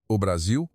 O Brasil?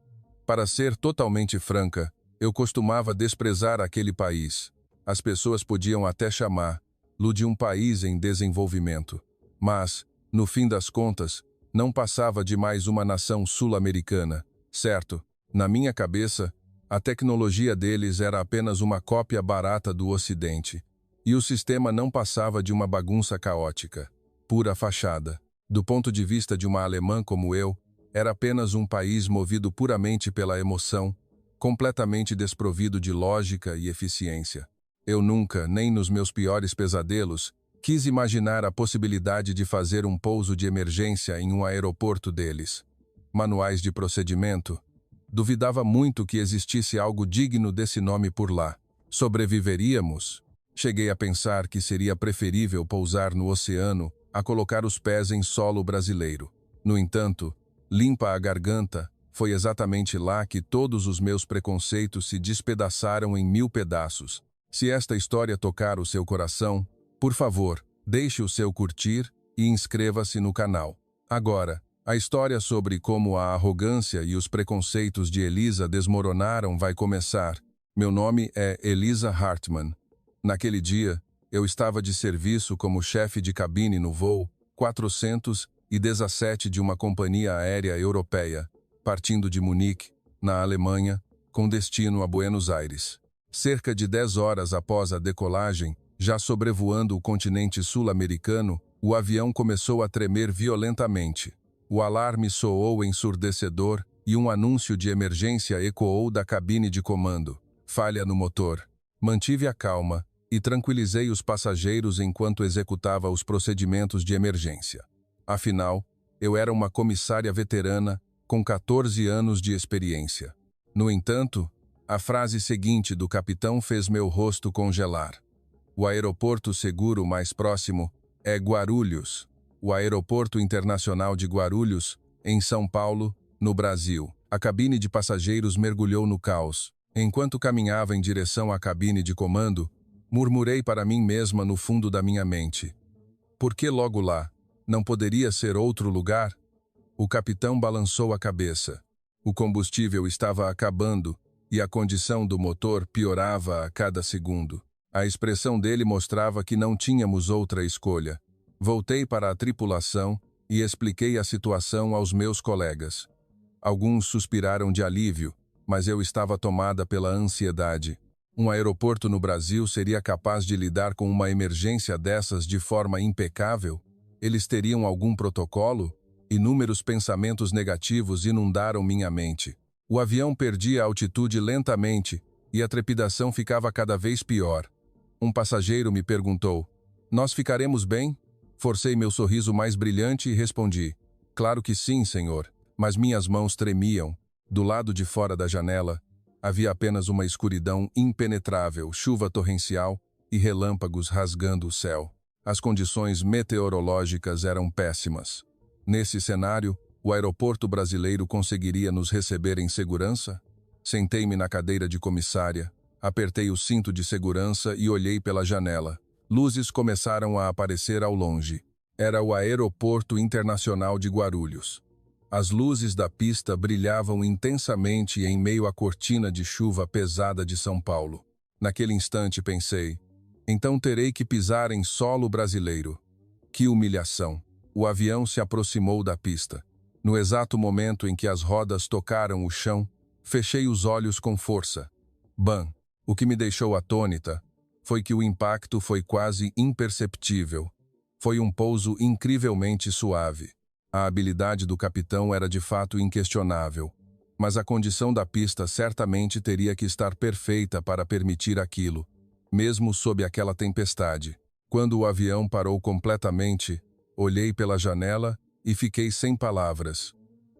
Para ser totalmente franca, eu costumava desprezar aquele país. As pessoas podiam até chamá-lo de um país em desenvolvimento. Mas, no fim das contas, não passava de mais uma nação sul-americana, certo? Na minha cabeça, a tecnologia deles era apenas uma cópia barata do Ocidente. E o sistema não passava de uma bagunça caótica, pura fachada. Do ponto de vista de uma alemã como eu, era apenas um país movido puramente pela emoção, completamente desprovido de lógica e eficiência. Eu nunca, nem nos meus piores pesadelos, quis imaginar a possibilidade de fazer um pouso de emergência em um aeroporto deles. Manuais de procedimento? Duvidava muito que existisse algo digno desse nome por lá. Sobreviveríamos? Cheguei a pensar que seria preferível pousar no oceano a colocar os pés em solo brasileiro. No entanto, limpa a garganta, foi exatamente lá que todos os meus preconceitos se despedaçaram em 1000 pedaços. Se esta história tocar o seu coração, por favor, deixe o seu curtir e inscreva-se no canal. Agora, a história sobre como a arrogância e os preconceitos de Elisa desmoronaram vai começar. Meu nome é Elisa Hartmann. Naquele dia, eu estava de serviço como chefe de cabine no voo 417 de uma companhia aérea europeia, partindo de Munique, na Alemanha, com destino a Buenos Aires. Cerca de 10 horas após a decolagem, já sobrevoando o continente sul-americano, o avião começou a tremer violentamente. O alarme soou ensurdecedor e um anúncio de emergência ecoou da cabine de comando. Falha no motor. Mantive a calma e tranquilizei os passageiros enquanto executava os procedimentos de emergência. Afinal, eu era uma comissária veterana com 14 anos de experiência. No entanto, a frase seguinte do capitão fez meu rosto congelar. O aeroporto seguro mais próximo é Guarulhos, o Aeroporto Internacional de Guarulhos, em São Paulo, no Brasil. A cabine de passageiros mergulhou no caos. Enquanto caminhava em direção à cabine de comando, murmurei para mim mesma no fundo da minha mente. Por que logo lá? Não poderia ser outro lugar? O capitão balançou a cabeça. O combustível estava acabando e a condição do motor piorava a cada segundo. A expressão dele mostrava que não tínhamos outra escolha. Voltei para a tripulação e expliquei a situação aos meus colegas. Alguns suspiraram de alívio, mas eu estava tomada pela ansiedade. Um aeroporto no Brasil seria capaz de lidar com uma emergência dessas de forma impecável? Eles teriam algum protocolo? Inúmeros pensamentos negativos inundaram minha mente. O avião perdia altitude lentamente e a trepidação ficava cada vez pior. Um passageiro me perguntou: "Nós ficaremos bem?" Forcei meu sorriso mais brilhante e respondi: "Claro que sim, senhor." Mas minhas mãos tremiam. Do lado de fora da janela, havia apenas uma escuridão impenetrável, chuva torrencial e relâmpagos rasgando o céu. As condições meteorológicas eram péssimas. Nesse cenário, o aeroporto brasileiro conseguiria nos receber em segurança? Sentei-me na cadeira de comissária, apertei o cinto de segurança e olhei pela janela. Luzes começaram a aparecer ao longe. Era o Aeroporto Internacional de Guarulhos. As luzes da pista brilhavam intensamente em meio à cortina de chuva pesada de São Paulo. Naquele instante pensei, então terei que pisar em solo brasileiro. Que humilhação! O avião se aproximou da pista. No exato momento em que as rodas tocaram o chão, fechei os olhos com força. Bam! O que me deixou atônita foi que o impacto foi quase imperceptível. Foi um pouso incrivelmente suave. A habilidade do capitão era de fato inquestionável, mas a condição da pista certamente teria que estar perfeita para permitir aquilo, mesmo sob aquela tempestade. Quando o avião parou completamente, olhei pela janela e fiquei sem palavras.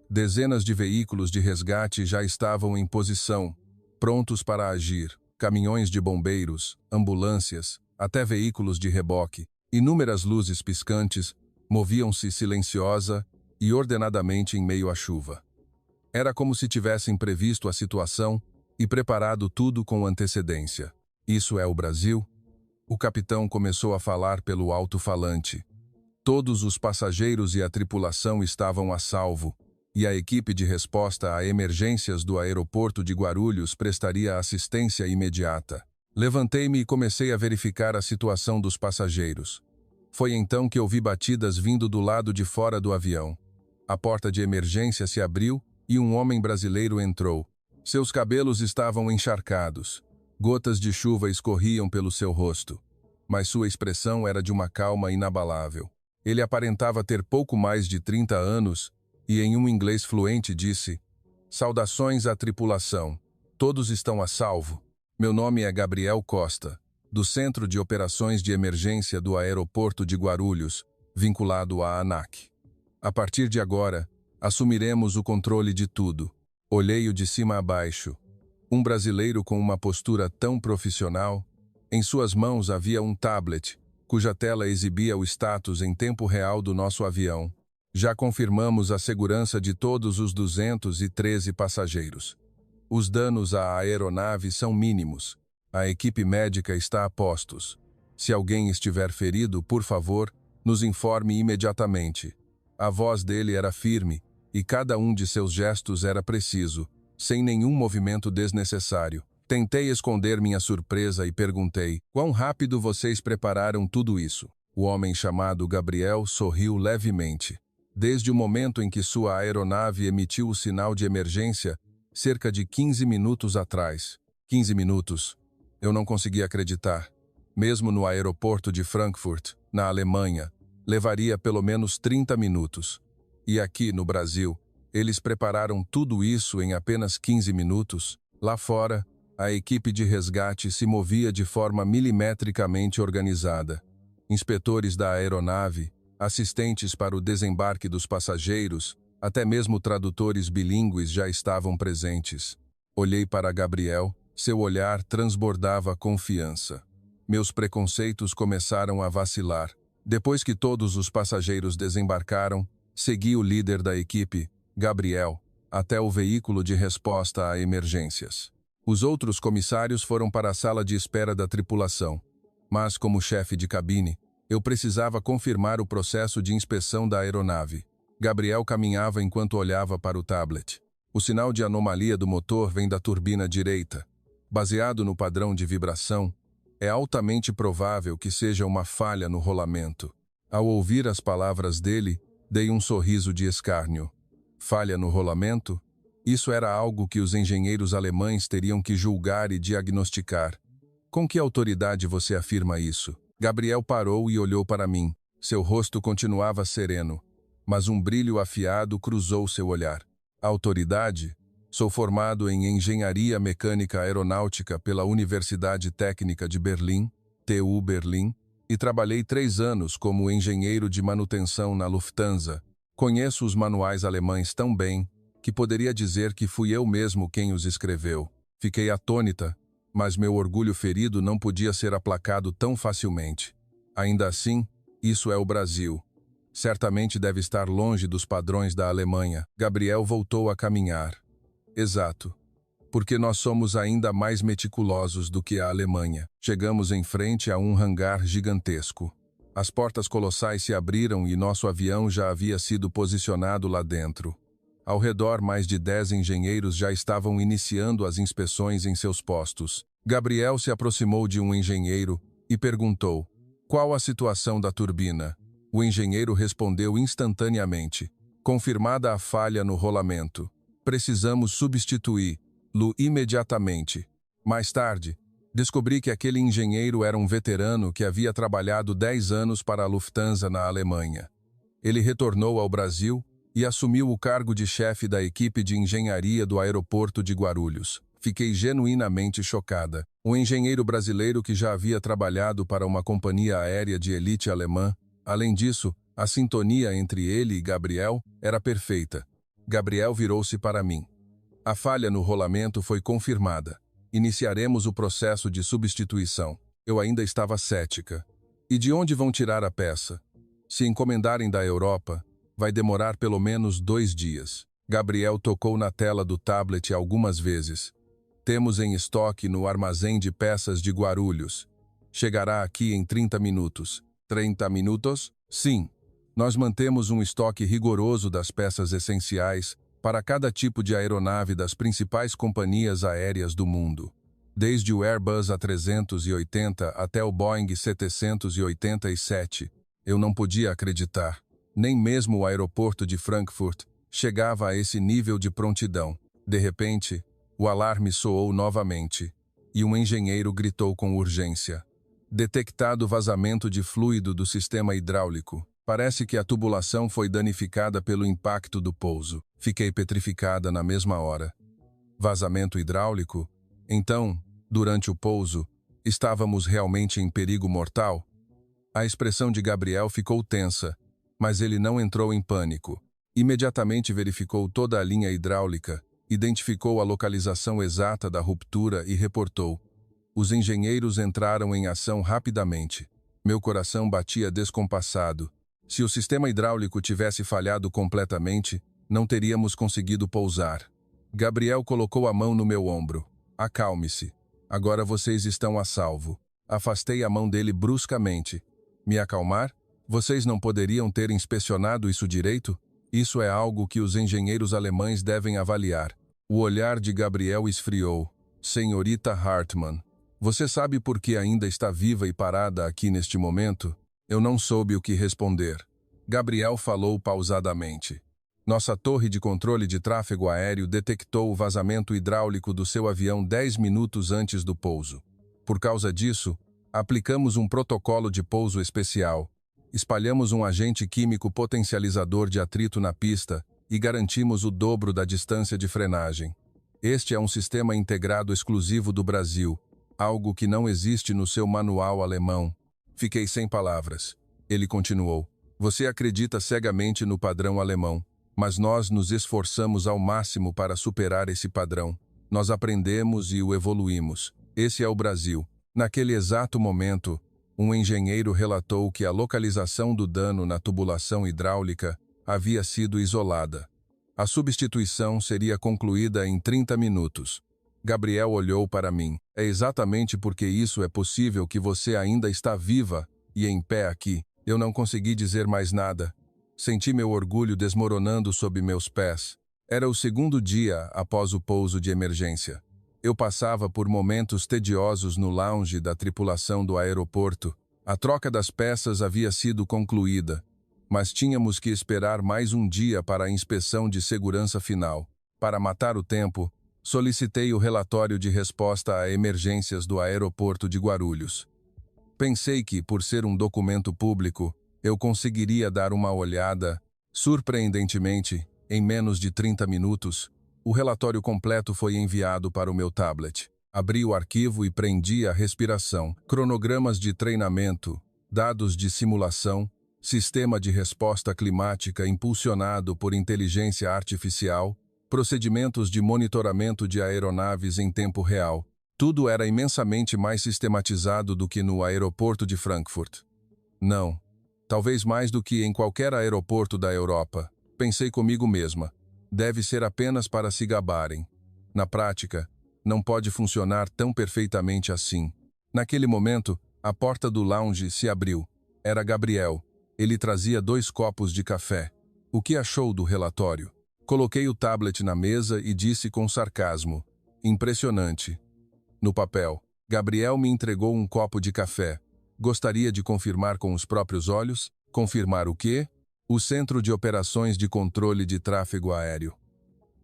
Dezenas de veículos de resgate já estavam em posição, prontos para agir. Caminhões de bombeiros, ambulâncias, até veículos de reboque. Inúmeras luzes piscantes moviam-se silenciosa e ordenadamente em meio à chuva. Era como se tivessem previsto a situação e preparado tudo com antecedência. Isso é o Brasil? O capitão começou a falar pelo alto-falante. Todos os passageiros e a tripulação estavam a salvo. e a equipe de resposta a emergências do aeroporto de Guarulhos prestaria assistência imediata. Levantei-me e comecei a verificar a situação dos passageiros. Foi então que ouvi batidas vindo do lado de fora do avião. A porta de emergência se abriu e um homem brasileiro entrou. Seus cabelos estavam encharcados. Gotas de chuva escorriam pelo seu rosto, mas sua expressão era de uma calma inabalável. Ele aparentava ter pouco mais de 30 anos e, em um inglês fluente, disse: "Saudações à tripulação. Todos estão a salvo. Meu nome é Gabriel Costa, do Centro de Operações de Emergência do Aeroporto de Guarulhos, vinculado à ANAC. A partir de agora, assumiremos o controle de tudo." Olhei-o de cima a baixo. Um brasileiro com uma postura tão profissional. Em suas mãos havia um tablet, cuja tela exibia o status em tempo real do nosso avião. Já confirmamos a segurança de todos os 213 passageiros. Os danos à aeronave são mínimos. A equipe médica está a postos. Se alguém estiver ferido, por favor, nos informe imediatamente. A voz dele era firme, e cada um de seus gestos era preciso, sem nenhum movimento desnecessário. Tentei esconder minha surpresa e perguntei: "Quão rápido vocês prepararam tudo isso?" O homem chamado Gabriel sorriu levemente. Desde o momento em que sua aeronave emitiu o sinal de emergência, cerca de 15 minutos atrás. 15 minutos. Eu não conseguia acreditar. Mesmo no aeroporto de Frankfurt, na Alemanha, levaria pelo menos 30 minutos. E aqui, no Brasil, eles prepararam tudo isso em apenas 15 minutos. Lá fora, a equipe de resgate se movia de forma milimetricamente organizada. Inspetores da aeronave, assistentes para o desembarque dos passageiros, até mesmo tradutores bilíngues já estavam presentes. Olhei para Gabriel, seu olhar transbordava confiança. Meus preconceitos começaram a vacilar. Depois que todos os passageiros desembarcaram, segui o líder da equipe, Gabriel, até o veículo de resposta a emergências. Os outros comissários foram para a sala de espera da tripulação, mas, como chefe de cabine, eu precisava confirmar o processo de inspeção da aeronave. Gabriel caminhava enquanto olhava para o tablet. O sinal de anomalia do motor vem da turbina direita. Baseado no padrão de vibração, é altamente provável que seja uma falha no rolamento. Ao ouvir as palavras dele, dei um sorriso de escárnio. Falha no rolamento? Isso era algo que os engenheiros alemães teriam que julgar e diagnosticar. Com que autoridade você afirma isso? Gabriel parou e olhou para mim. Seu rosto continuava sereno, mas um brilho afiado cruzou seu olhar. Autoridade? Sou formado em Engenharia Mecânica Aeronáutica pela Universidade Técnica de Berlim, TU Berlim, e trabalhei 3 anos como engenheiro de manutenção na Lufthansa. Conheço os manuais alemães tão bem que poderia dizer que fui eu mesmo quem os escreveu. Fiquei atônita, mas meu orgulho ferido não podia ser aplacado tão facilmente. Ainda assim, isso é o Brasil. Certamente deve estar longe dos padrões da Alemanha. Gabriel voltou a caminhar. Exato. Porque nós somos ainda mais meticulosos do que a Alemanha. Chegamos em frente a um hangar gigantesco. As portas colossais se abriram e nosso avião já havia sido posicionado lá dentro. Ao redor, mais de 10 engenheiros já estavam iniciando as inspeções em seus postos. Gabriel se aproximou de um engenheiro e perguntou: "Qual a situação da turbina?" O engenheiro respondeu instantaneamente: "Confirmada a falha no rolamento. Precisamos substituí-lo imediatamente." Mais tarde, descobri que aquele engenheiro era um veterano que havia trabalhado 10 anos para a Lufthansa na Alemanha. Ele retornou ao Brasil e assumiu o cargo de chefe da equipe de engenharia do aeroporto de Guarulhos. Fiquei genuinamente chocada. Um engenheiro brasileiro que já havia trabalhado para uma companhia aérea de elite alemã. Além disso, a sintonia entre ele e Gabriel era perfeita. Gabriel virou-se para mim. A falha no rolamento foi confirmada. Iniciaremos o processo de substituição. Eu ainda estava cética. E de onde vão tirar a peça? Se encomendarem da Europa, vai demorar pelo menos 2 dias. Gabriel tocou na tela do tablet algumas vezes. Temos em estoque no armazém de peças de Guarulhos. Chegará aqui em 30 minutos. 30 minutos? Sim. Nós mantemos um estoque rigoroso das peças essenciais para cada tipo de aeronave das principais companhias aéreas do mundo. Desde o Airbus A380 até o Boeing 787, eu não podia acreditar. Nem mesmo o aeroporto de Frankfurt chegava a esse nível de prontidão. De repente, o alarme soou novamente e um engenheiro gritou com urgência. Detectado vazamento de fluido do sistema hidráulico. Parece que a tubulação foi danificada pelo impacto do pouso. Fiquei petrificada na mesma hora. Vazamento hidráulico? Então, durante o pouso, estávamos realmente em perigo mortal? A expressão de Gabriel ficou tensa, mas ele não entrou em pânico. Imediatamente verificou toda a linha hidráulica, identificou a localização exata da ruptura e reportou. Os engenheiros entraram em ação rapidamente. Meu coração batia descompassado. Se o sistema hidráulico tivesse falhado completamente, não teríamos conseguido pousar. Gabriel colocou a mão no meu ombro. Acalme-se. Agora vocês estão a salvo. Afastei a mão dele bruscamente. Me acalmar? Vocês não poderiam ter inspecionado isso direito? Isso é algo que os engenheiros alemães devem avaliar. O olhar de Gabriel esfriou. Senhorita Hartmann, você sabe por que ainda está viva e parada aqui neste momento? Eu não soube o que responder. Gabriel falou pausadamente. Nossa torre de controle de tráfego aéreo detectou o vazamento hidráulico do seu avião 10 minutos antes do pouso. Por causa disso, aplicamos um protocolo de pouso especial. Espalhamos um agente químico potencializador de atrito na pista e garantimos o dobro da distância de frenagem. Este é um sistema integrado exclusivo do Brasil, algo que não existe no seu manual alemão. Fiquei sem palavras. Ele continuou. Você acredita cegamente no padrão alemão, mas nós nos esforçamos ao máximo para superar esse padrão. Nós aprendemos e o evoluímos. Esse é o Brasil. Naquele exato momento, um engenheiro relatou que a localização do dano na tubulação hidráulica havia sido isolada. A substituição seria concluída em 30 minutos. Gabriel olhou para mim. É exatamente porque isso é possível que você ainda está viva e em pé aqui. Eu não consegui dizer mais nada. Senti meu orgulho desmoronando sob meus pés. Era o segundo dia após o pouso de emergência. Eu passava por momentos tediosos no lounge da tripulação do aeroporto. A troca das peças havia sido concluída, mas tínhamos que esperar mais um dia para a inspeção de segurança final. Para matar o tempo, solicitei o relatório de resposta a emergências do aeroporto de Guarulhos. Pensei que, por ser um documento público, eu conseguiria dar uma olhada. Surpreendentemente, em menos de 30 minutos, o relatório completo foi enviado para o meu tablet. Abri o arquivo e prendi a respiração. Cronogramas de treinamento, dados de simulação, sistema de resposta climática impulsionado por inteligência artificial, procedimentos de monitoramento de aeronaves em tempo real. Tudo era imensamente mais sistematizado do que no aeroporto de Frankfurt. Não. Talvez mais do que em qualquer aeroporto da Europa. Pensei comigo mesma. Deve ser apenas para se gabarem. Na prática, não pode funcionar tão perfeitamente assim. Naquele momento, a porta do lounge se abriu. Era Gabriel. Ele trazia 2 copos de café. O que achou do relatório? Coloquei o tablet na mesa e disse com sarcasmo. Impressionante. No papel, Gabriel me entregou um copo de café. Gostaria de confirmar com os próprios olhos? Confirmar o quê? O Centro de Operações de Controle de Tráfego Aéreo.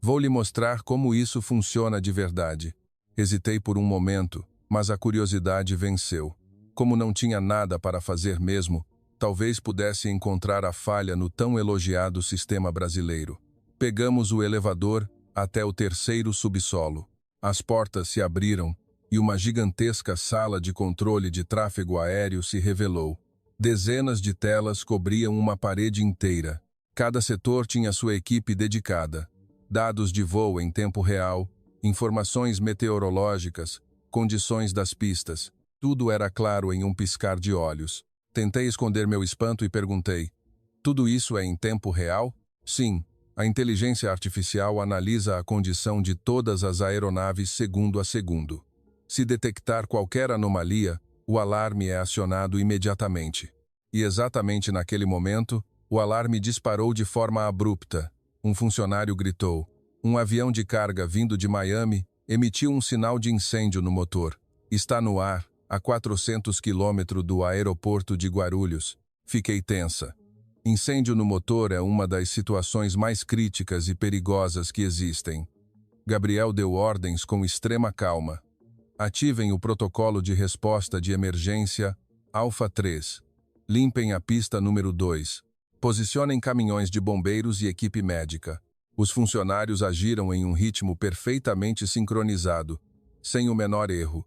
Vou lhe mostrar como isso funciona de verdade. Hesitei por um momento, mas a curiosidade venceu. Como não tinha nada para fazer mesmo, talvez pudesse encontrar a falha no tão elogiado sistema brasileiro. Pegamos o elevador até o 3º subsolo. As portas se abriram e uma gigantesca sala de controle de tráfego aéreo se revelou. Dezenas de telas cobriam uma parede inteira. Cada setor tinha sua equipe dedicada. Dados de voo em tempo real, informações meteorológicas, condições das pistas. Tudo era claro em um piscar de olhos. Tentei esconder meu espanto e perguntei: tudo isso é em tempo real? Sim. A inteligência artificial analisa a condição de todas as aeronaves segundo a segundo. Se detectar qualquer anomalia, o alarme é acionado imediatamente. E exatamente naquele momento, O alarme disparou de forma abrupta. Um funcionário gritou. Um avião de carga vindo de Miami emitiu um sinal de incêndio no motor. Está no ar, a 400 quilômetros do aeroporto de Guarulhos. Fiquei tensa. Incêndio no motor é uma das situações mais críticas e perigosas que existem. Gabriel deu ordens com extrema calma. Ativem o protocolo de resposta de emergência Alpha 3. Limpem a pista número 2. Posicionem caminhões de bombeiros e equipe médica. Os funcionários agiram em um ritmo perfeitamente sincronizado, sem o menor erro.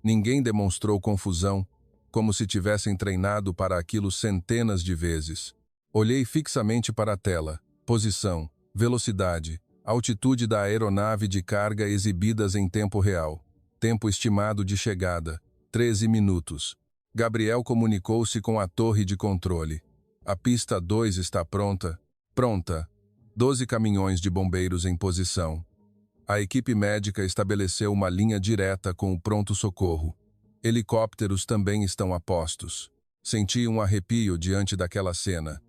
Ninguém demonstrou confusão, como se tivessem treinado para aquilo centenas de vezes. Olhei fixamente para a tela. Posição, velocidade, altitude da aeronave de carga exibidas em tempo real. Tempo estimado de chegada, 13 minutos. Gabriel comunicou-se com a torre de controle. A pista 2 está pronta. Pronta. 12 caminhões de bombeiros em posição. A equipe médica estabeleceu uma linha direta com o pronto-socorro. Helicópteros também estão a postos. Senti um arrepio diante daquela cena.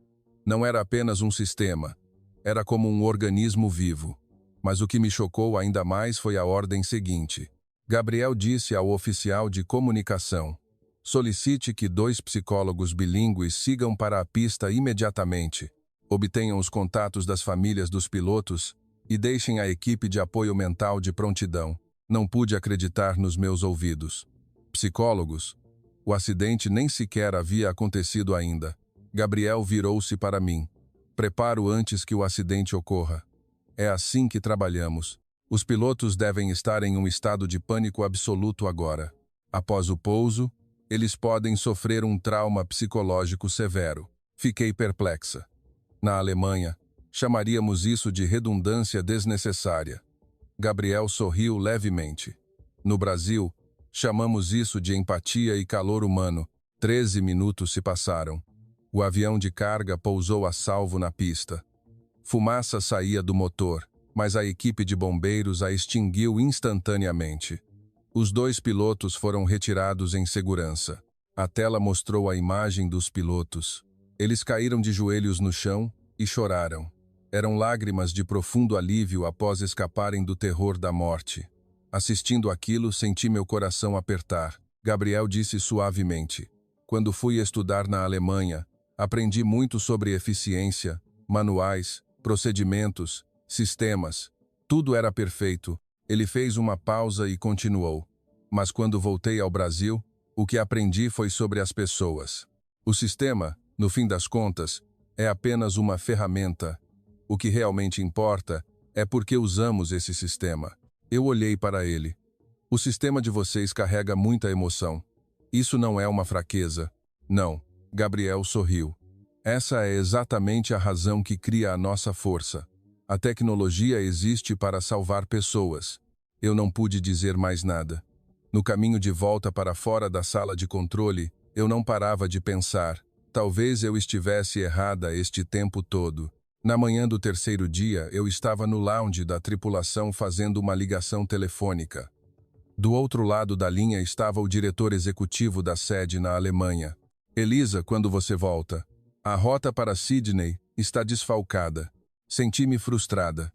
Não era apenas um sistema. Era como um organismo vivo. Mas o que me chocou ainda mais foi a ordem seguinte. Gabriel disse ao oficial de comunicação: solicite que 2 psicólogos bilíngues sigam para a pista imediatamente. Obtenham os contatos das famílias dos pilotos e deixem a equipe de apoio mental de prontidão. Não pude acreditar nos meus ouvidos. Psicólogos? O acidente nem sequer havia acontecido ainda. Gabriel virou-se para mim. Preparo antes que o acidente ocorra. É assim que trabalhamos. Os pilotos devem estar em um estado de pânico absoluto agora. Após o pouso, eles podem sofrer um trauma psicológico severo. Fiquei perplexa. Na Alemanha, chamaríamos isso de redundância desnecessária. Gabriel sorriu levemente. No Brasil, chamamos isso de empatia e calor humano. 13 minutos se passaram. O avião de carga pousou a salvo na pista. Fumaça saía do motor, mas a equipe de bombeiros a extinguiu instantaneamente. Os 2 pilotos foram retirados em segurança. A tela mostrou a imagem dos pilotos. Eles caíram de joelhos no chão e choraram. Eram lágrimas de profundo alívio após escaparem do terror da morte. Assistindo aquilo, senti meu coração apertar. Gabriel disse suavemente: quando fui estudar na Alemanha, aprendi muito sobre eficiência, manuais, procedimentos, sistemas. Tudo era perfeito. Ele fez uma pausa e continuou. Mas quando voltei ao Brasil, o que aprendi foi sobre as pessoas. O sistema, no fim das contas, é apenas uma ferramenta. O que realmente importa é porque usamos esse sistema. Eu olhei para ele. O sistema de vocês carrega muita emoção. Isso não é uma fraqueza. Não. Gabriel sorriu. Essa é exatamente a razão que cria a nossa força. A tecnologia existe para salvar pessoas. Eu não pude dizer mais nada. No caminho de volta para fora da sala de controle, eu não parava de pensar. Talvez eu estivesse errada este tempo todo. Na manhã do terceiro dia, eu estava no lounge da tripulação fazendo uma ligação telefônica. Do outro lado da linha estava o diretor executivo da sede na Alemanha. Elisa, quando você volta? A rota para Sydney está desfalcada. Senti-me frustrada.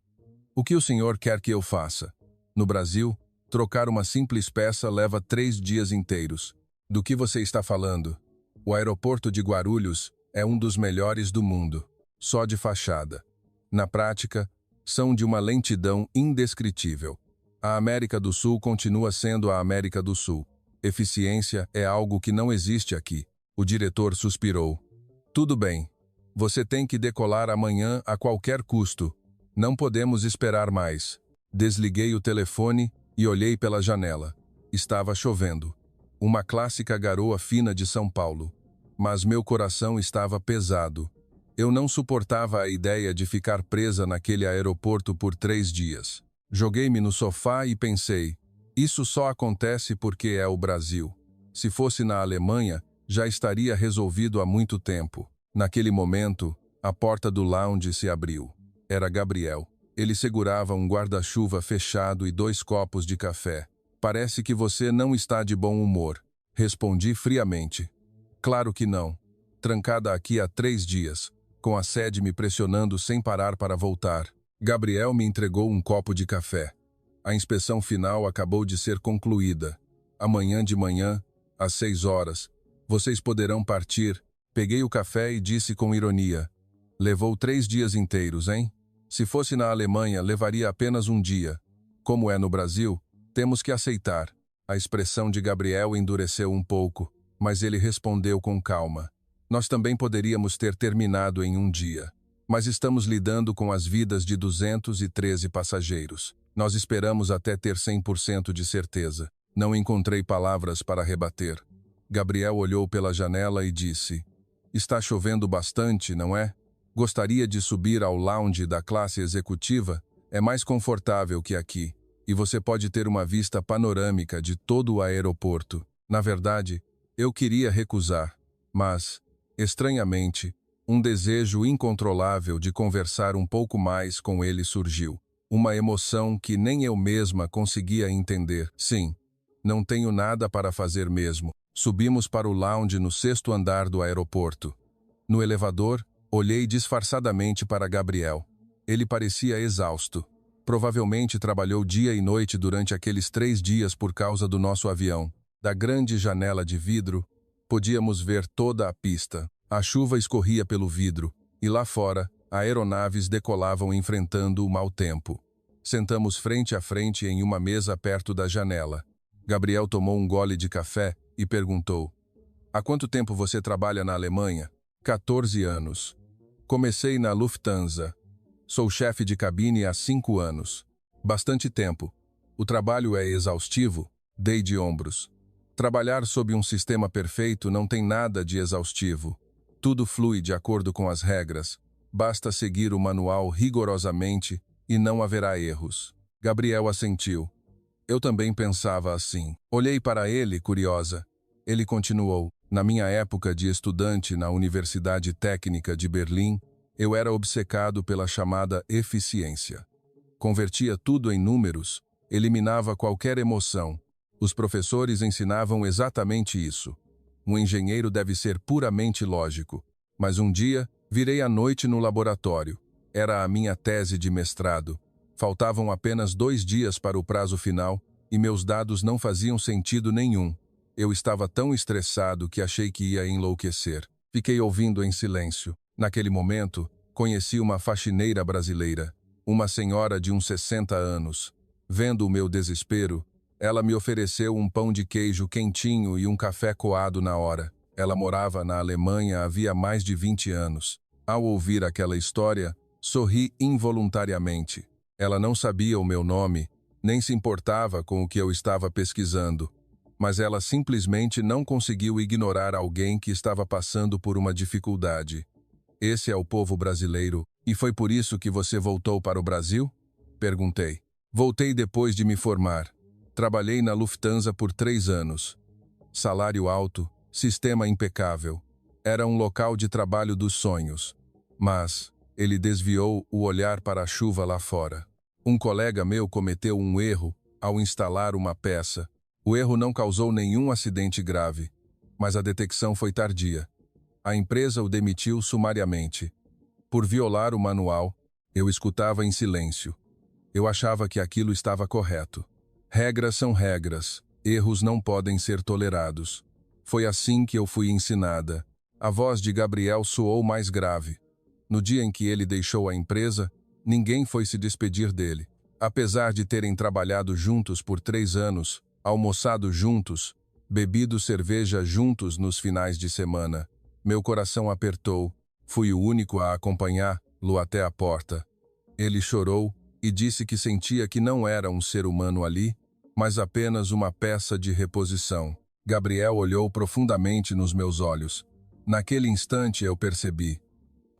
O que o senhor quer que eu faça? No Brasil, trocar uma simples peça leva 3 dias inteiros. Do que você está falando? O aeroporto de Guarulhos é um dos melhores do mundo. Só de fachada. Na prática, são de uma lentidão indescritível. A América do Sul continua sendo a América do Sul. Eficiência é algo que não existe aqui. O diretor suspirou. Tudo bem. Você tem que decolar amanhã a qualquer custo. Não podemos esperar mais. Desliguei o telefone e olhei pela janela. Estava chovendo. Uma clássica garoa fina de São Paulo. Mas meu coração estava pesado. Eu não suportava a ideia de ficar presa naquele aeroporto por 3 dias. Joguei-me no sofá e pensei, isso só acontece porque é o Brasil. Se fosse na Alemanha, já estaria resolvido há muito tempo. Naquele momento, a porta do lounge se abriu. Era Gabriel. Ele segurava um guarda-chuva fechado e 2 copos de café. Parece que você não está de bom humor. Respondi friamente. Claro que não. Trancada aqui há 3 dias. com a sede me pressionando sem parar para voltar. Gabriel me entregou um copo de café. A inspeção final acabou de ser concluída. Amanhã de manhã, às 6 horas, vocês poderão partir. Peguei o café e disse com ironia: levou 3 dias inteiros, hein? Se fosse na Alemanha, levaria apenas um dia. Como é no Brasil, temos que aceitar. A expressão de Gabriel endureceu um pouco, mas ele respondeu com calma: nós também poderíamos ter terminado em um dia. Mas estamos lidando com as vidas de 213 passageiros. Nós esperamos até ter 100% de certeza. Não encontrei palavras para rebater. Gabriel olhou pela janela e disse: está chovendo bastante, não é? Gostaria de subir ao lounge da classe executiva? É mais confortável que aqui, e você pode ter uma vista panorâmica de todo o aeroporto. Na verdade, eu queria recusar, mas, estranhamente, um desejo incontrolável de conversar um pouco mais com ele surgiu. Uma emoção que nem eu mesma conseguia entender. Sim, não tenho nada para fazer mesmo. Subimos para o lounge no 6º andar do aeroporto. No elevador, olhei disfarçadamente para Gabriel. Ele parecia exausto. Provavelmente trabalhou dia e noite durante aqueles 3 dias por causa do nosso avião. Da grande janela de vidro, podíamos ver toda a pista. A chuva escorria pelo vidro, e lá fora, aeronaves decolavam enfrentando o mau tempo. Sentamos frente a frente em uma mesa perto da janela. Gabriel tomou um gole de café e perguntou: há quanto tempo você trabalha na Alemanha? 14 anos. Comecei na Lufthansa. Sou chefe de cabine há 5 anos. Bastante tempo. O trabalho é exaustivo? Dei de ombros. Trabalhar sob um sistema perfeito não tem nada de exaustivo. Tudo flui de acordo com as regras. Basta seguir o manual rigorosamente e não haverá erros. Gabriel assentiu. Eu também pensava assim. Olhei para ele, curiosa. Ele continuou: na minha época de estudante na Universidade Técnica de Berlim, eu era obcecado pela chamada eficiência. Convertia tudo em números, eliminava qualquer emoção. Os professores ensinavam exatamente isso. Um engenheiro deve ser puramente lógico. Mas um dia, virei à noite no laboratório. Era a minha tese de mestrado. Faltavam apenas 2 dias para o prazo final e meus dados não faziam sentido nenhum. Eu estava tão estressado que achei que ia enlouquecer. Fiquei ouvindo em silêncio. Naquele momento, conheci uma faxineira brasileira, uma senhora de uns 60 anos. Vendo o meu desespero, ela me ofereceu um pão de queijo quentinho e um café coado na hora. Ela morava na Alemanha havia mais de 20 anos. Ao ouvir aquela história, sorri involuntariamente. Ela não sabia o meu nome, nem se importava com o que eu estava pesquisando. Mas ela simplesmente não conseguiu ignorar alguém que estava passando por uma dificuldade. Esse é o povo brasileiro, e foi por isso que você voltou para o Brasil? Perguntei. Voltei depois de me formar. Trabalhei na Lufthansa por 3 anos. Salário alto, sistema impecável. Era um local de trabalho dos sonhos. Mas ele desviou o olhar para a chuva lá fora. Um colega meu cometeu um erro ao instalar uma peça. O erro não causou nenhum acidente grave, mas a detecção foi tardia. A empresa o demitiu sumariamente. Por violar o manual, eu escutava em silêncio. Eu achava que aquilo estava correto. Regras são regras, erros não podem ser tolerados. Foi assim que eu fui ensinada. A voz de Gabriel soou mais grave. No dia em que ele deixou a empresa, ninguém foi se despedir dele. Apesar de terem trabalhado juntos por 3 anos, almoçado juntos, bebido cerveja juntos nos finais de semana, meu coração apertou. Fui o único a acompanhá-lo até a porta. Ele chorou e disse que sentia que não era um ser humano ali, mas apenas uma peça de reposição. Gabriel olhou profundamente nos meus olhos. Naquele instante eu percebi.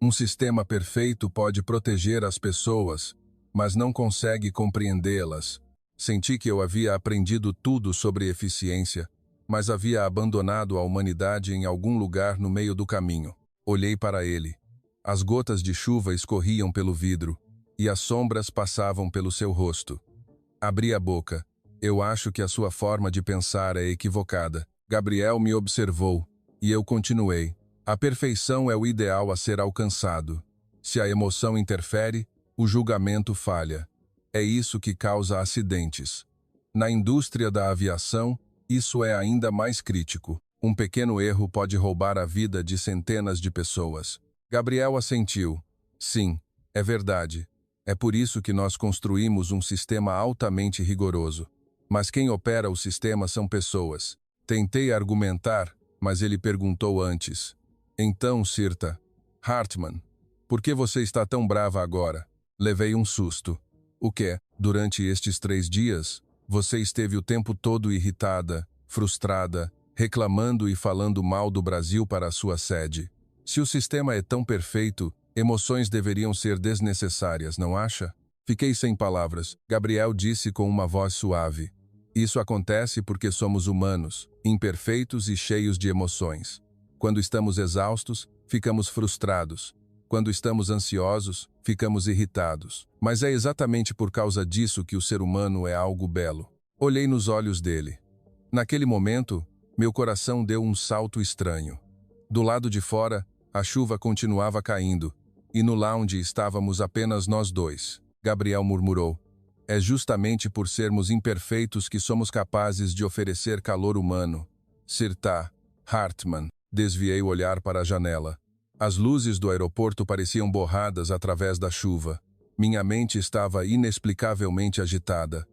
Um sistema perfeito pode proteger as pessoas, mas não consegue compreendê-las. Senti que eu havia aprendido tudo sobre eficiência, mas havia abandonado a humanidade em algum lugar no meio do caminho. Olhei para ele. As gotas de chuva escorriam pelo vidro, e as sombras passavam pelo seu rosto. Abri a boca. Eu acho que a sua forma de pensar é equivocada. Gabriel me observou, e eu continuei. A perfeição é o ideal a ser alcançado. Se a emoção interfere, o julgamento falha. É isso que causa acidentes. Na indústria da aviação, isso é ainda mais crítico. Um pequeno erro pode roubar a vida de centenas de pessoas. Gabriel assentiu. Sim, é verdade. É por isso que nós construímos um sistema altamente rigoroso. Mas quem opera o sistema são pessoas. Tentei argumentar, mas ele perguntou antes. Então, Sirta, Hartmann, por que você está tão brava agora? Levei um susto. O quê? Durante estes 3 dias, você esteve o tempo todo irritada, frustrada, reclamando e falando mal do Brasil para a sua sede. Se o sistema é tão perfeito, emoções deveriam ser desnecessárias, não acha? Fiquei sem palavras. Gabriel disse com uma voz suave. Isso acontece porque somos humanos, imperfeitos e cheios de emoções. Quando estamos exaustos, ficamos frustrados. Quando estamos ansiosos, ficamos irritados. Mas é exatamente por causa disso que o ser humano é algo belo. Olhei nos olhos dele. Naquele momento, meu coração deu um salto estranho. Do lado de fora, a chuva continuava caindo, e no lounge estávamos apenas nós dois. Gabriel murmurou. É justamente por sermos imperfeitos que somos capazes de oferecer calor humano. Sirta, Hartmann. Desviei o olhar para a janela. As luzes do aeroporto pareciam borradas através da chuva. Minha mente estava inexplicavelmente agitada.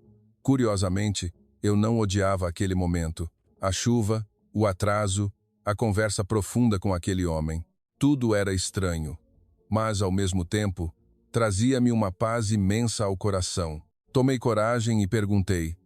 Curiosamente, eu não odiava aquele momento. A chuva, o atraso, a conversa profunda com aquele homem. Tudo era estranho. Mas, ao mesmo tempo, trazia-me uma paz imensa ao coração. Tomei coragem e perguntei,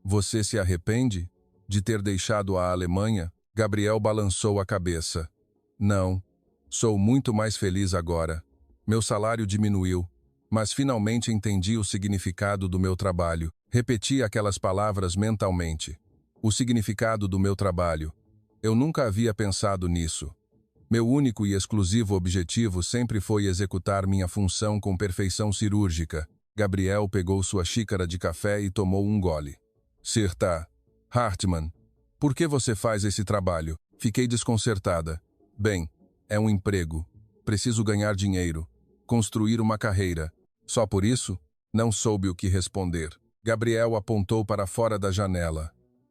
você se arrepende de ter deixado a Alemanha? Gabriel balançou a cabeça. Não, sou muito mais feliz agora. Meu salário diminuiu, mas finalmente entendi o significado do meu trabalho. Repeti aquelas palavras mentalmente. O significado do meu trabalho. Eu nunca havia pensado nisso. Meu único e exclusivo objetivo sempre foi executar minha função com perfeição cirúrgica. Gabriel pegou sua xícara de café e tomou um gole. Sirta, Hartmann, por que você faz esse trabalho? Fiquei desconcertada. Bem, é um emprego. Preciso ganhar dinheiro. Construir uma carreira. Só por isso? Não soube o que responder. Gabriel apontou para fora da janela.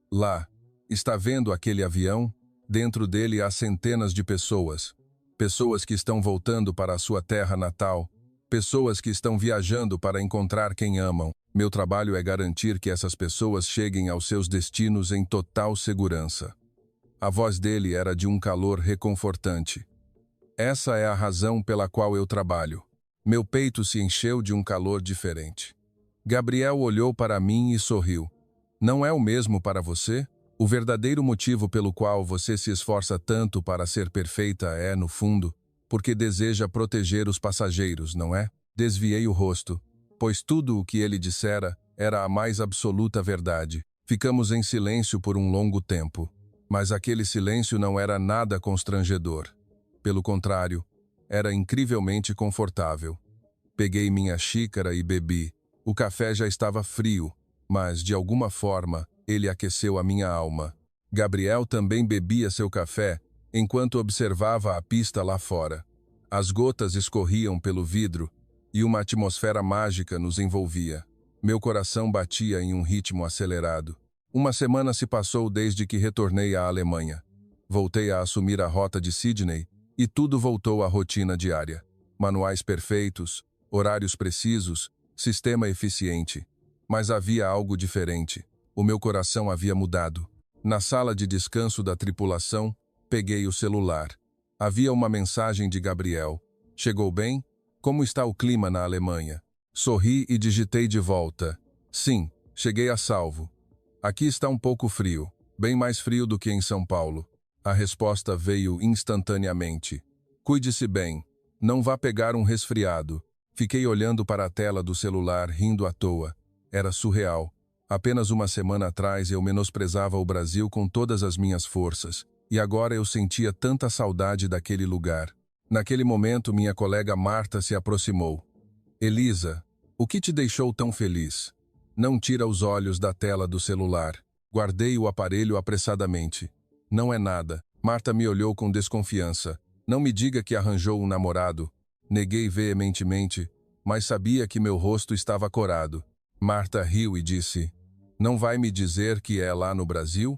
Lá, está vendo aquele avião? Dentro dele há centenas de pessoas. Pessoas que estão voltando para a sua terra natal. Pessoas que estão viajando para encontrar quem amam. Meu trabalho é garantir que essas pessoas cheguem aos seus destinos em total segurança. A voz dele era de um calor reconfortante. Essa é a razão pela qual eu trabalho. Meu peito se encheu de um calor diferente. Gabriel olhou para mim e sorriu. Não é o mesmo para você? O verdadeiro motivo pelo qual você se esforça tanto para ser perfeita é, no fundo, porque deseja proteger os passageiros, não é? Desviei o rosto, pois tudo o que ele dissera era a mais absoluta verdade. Ficamos em silêncio por um longo tempo, mas aquele silêncio não era nada constrangedor. Pelo contrário, era incrivelmente confortável. Peguei minha xícara e bebi. O café já estava frio, mas, de alguma forma, ele aqueceu a minha alma. Gabriel também bebia seu café, enquanto observava a pista lá fora. As gotas escorriam pelo vidro e uma atmosfera mágica nos envolvia. Meu coração batia em um ritmo acelerado. Uma semana se passou desde que retornei à Alemanha. Voltei a assumir a rota de Sydney e tudo voltou à rotina diária. Manuais perfeitos, horários precisos, sistema eficiente. Mas havia algo diferente. O meu coração havia mudado. Na sala de descanso da tripulação, peguei o celular. Havia uma mensagem de Gabriel. Chegou bem? Como está o clima na Alemanha? Sorri e digitei de volta. Sim, cheguei a salvo. Aqui está um pouco frio, bem mais frio do que em São Paulo. A resposta veio instantaneamente. Cuide-se bem. Não vá pegar um resfriado. Fiquei olhando para a tela do celular, rindo à toa. Era surreal. Apenas uma semana atrás eu menosprezava o Brasil com todas as minhas forças. E agora eu sentia tanta saudade daquele lugar. Naquele momento, minha colega Marta se aproximou. Elisa, o que te deixou tão feliz? Não tira os olhos da tela do celular. Guardei o aparelho apressadamente. Não é nada. Marta me olhou com desconfiança. Não me diga que arranjou um namorado. Neguei veementemente, mas sabia que meu rosto estava corado. Marta riu e disse: Não vai me dizer que é lá no Brasil?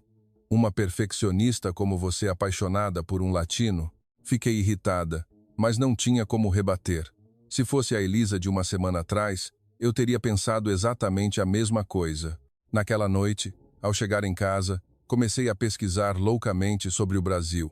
Uma perfeccionista como você apaixonada por um latino? Fiquei irritada, mas não tinha como rebater. Se fosse a Elisa de uma semana atrás, eu teria pensado exatamente a mesma coisa. Naquela noite, ao chegar em casa, comecei a pesquisar loucamente sobre o Brasil.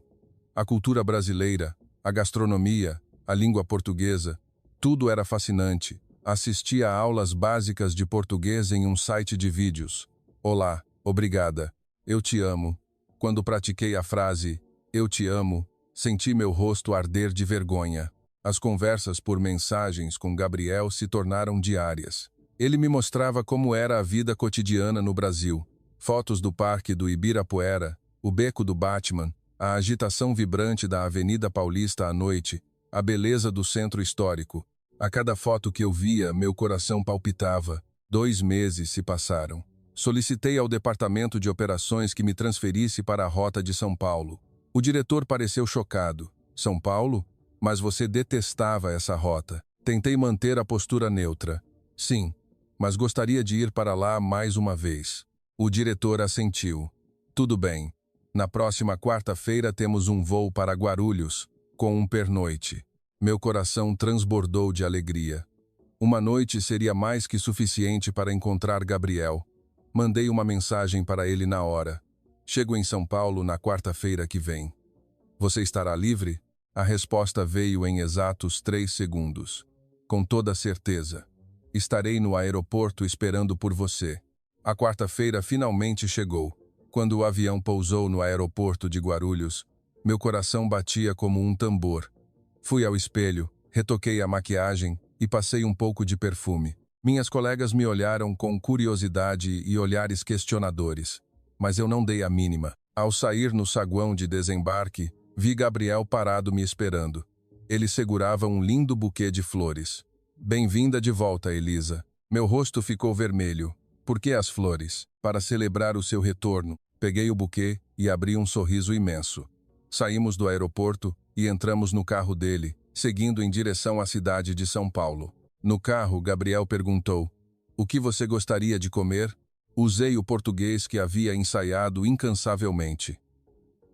A cultura brasileira, a gastronomia, a língua portuguesa, tudo era fascinante. Assisti a aulas básicas de português em um site de vídeos. Olá, obrigada, eu te amo. Quando pratiquei a frase, eu te amo, senti meu rosto arder de vergonha. As conversas por mensagens com Gabriel se tornaram diárias. Ele me mostrava como era a vida cotidiana no Brasil. Fotos do Parque do Ibirapuera, o Beco do Batman, a agitação vibrante da Avenida Paulista à noite, a beleza do centro histórico. A cada foto que eu via, meu coração palpitava. 2 meses se passaram. Solicitei ao departamento de operações que me transferisse para a rota de São Paulo. O diretor pareceu chocado. São Paulo? Mas você detestava essa rota. Tentei manter a postura neutra. Sim, mas gostaria de ir para lá mais uma vez. O diretor assentiu. Tudo bem. Na próxima quarta-feira temos um voo para Guarulhos, com um pernoite. Meu coração transbordou de alegria. Uma noite seria mais que suficiente para encontrar Gabriel. Mandei uma mensagem para ele na hora. Chego em São Paulo na quarta-feira que vem. Você estará livre? A resposta veio em exatos 3 segundos. Com toda certeza. Estarei no aeroporto esperando por você. A quarta-feira finalmente chegou. Quando o avião pousou no aeroporto de Guarulhos, meu coração batia como um tambor. Fui ao espelho, retoquei a maquiagem e passei um pouco de perfume. Minhas colegas me olharam com curiosidade e olhares questionadores, mas eu não dei a mínima. Ao sair no saguão de desembarque, vi Gabriel parado me esperando. Ele segurava um lindo buquê de flores. Bem-vinda de volta, Elisa. Meu rosto ficou vermelho. Por que as flores? Para celebrar o seu retorno. Peguei o buquê e abri um sorriso imenso. Saímos do aeroporto e entramos no carro dele, seguindo em direção à cidade de São Paulo. No carro, Gabriel perguntou: O que você gostaria de comer? Usei o português que havia ensaiado incansavelmente.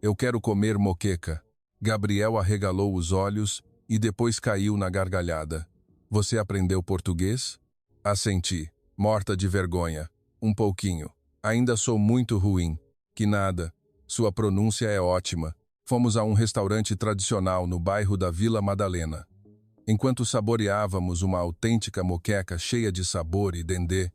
Eu quero comer moqueca. Gabriel arregalou os olhos e depois caiu na gargalhada. Você aprendeu português? Assenti, morta de vergonha. Um pouquinho. Ainda sou muito ruim. Que nada. Sua pronúncia é ótima. Fomos a um restaurante tradicional no bairro da Vila Madalena. Enquanto saboreávamos uma autêntica moqueca cheia de sabor e dendê,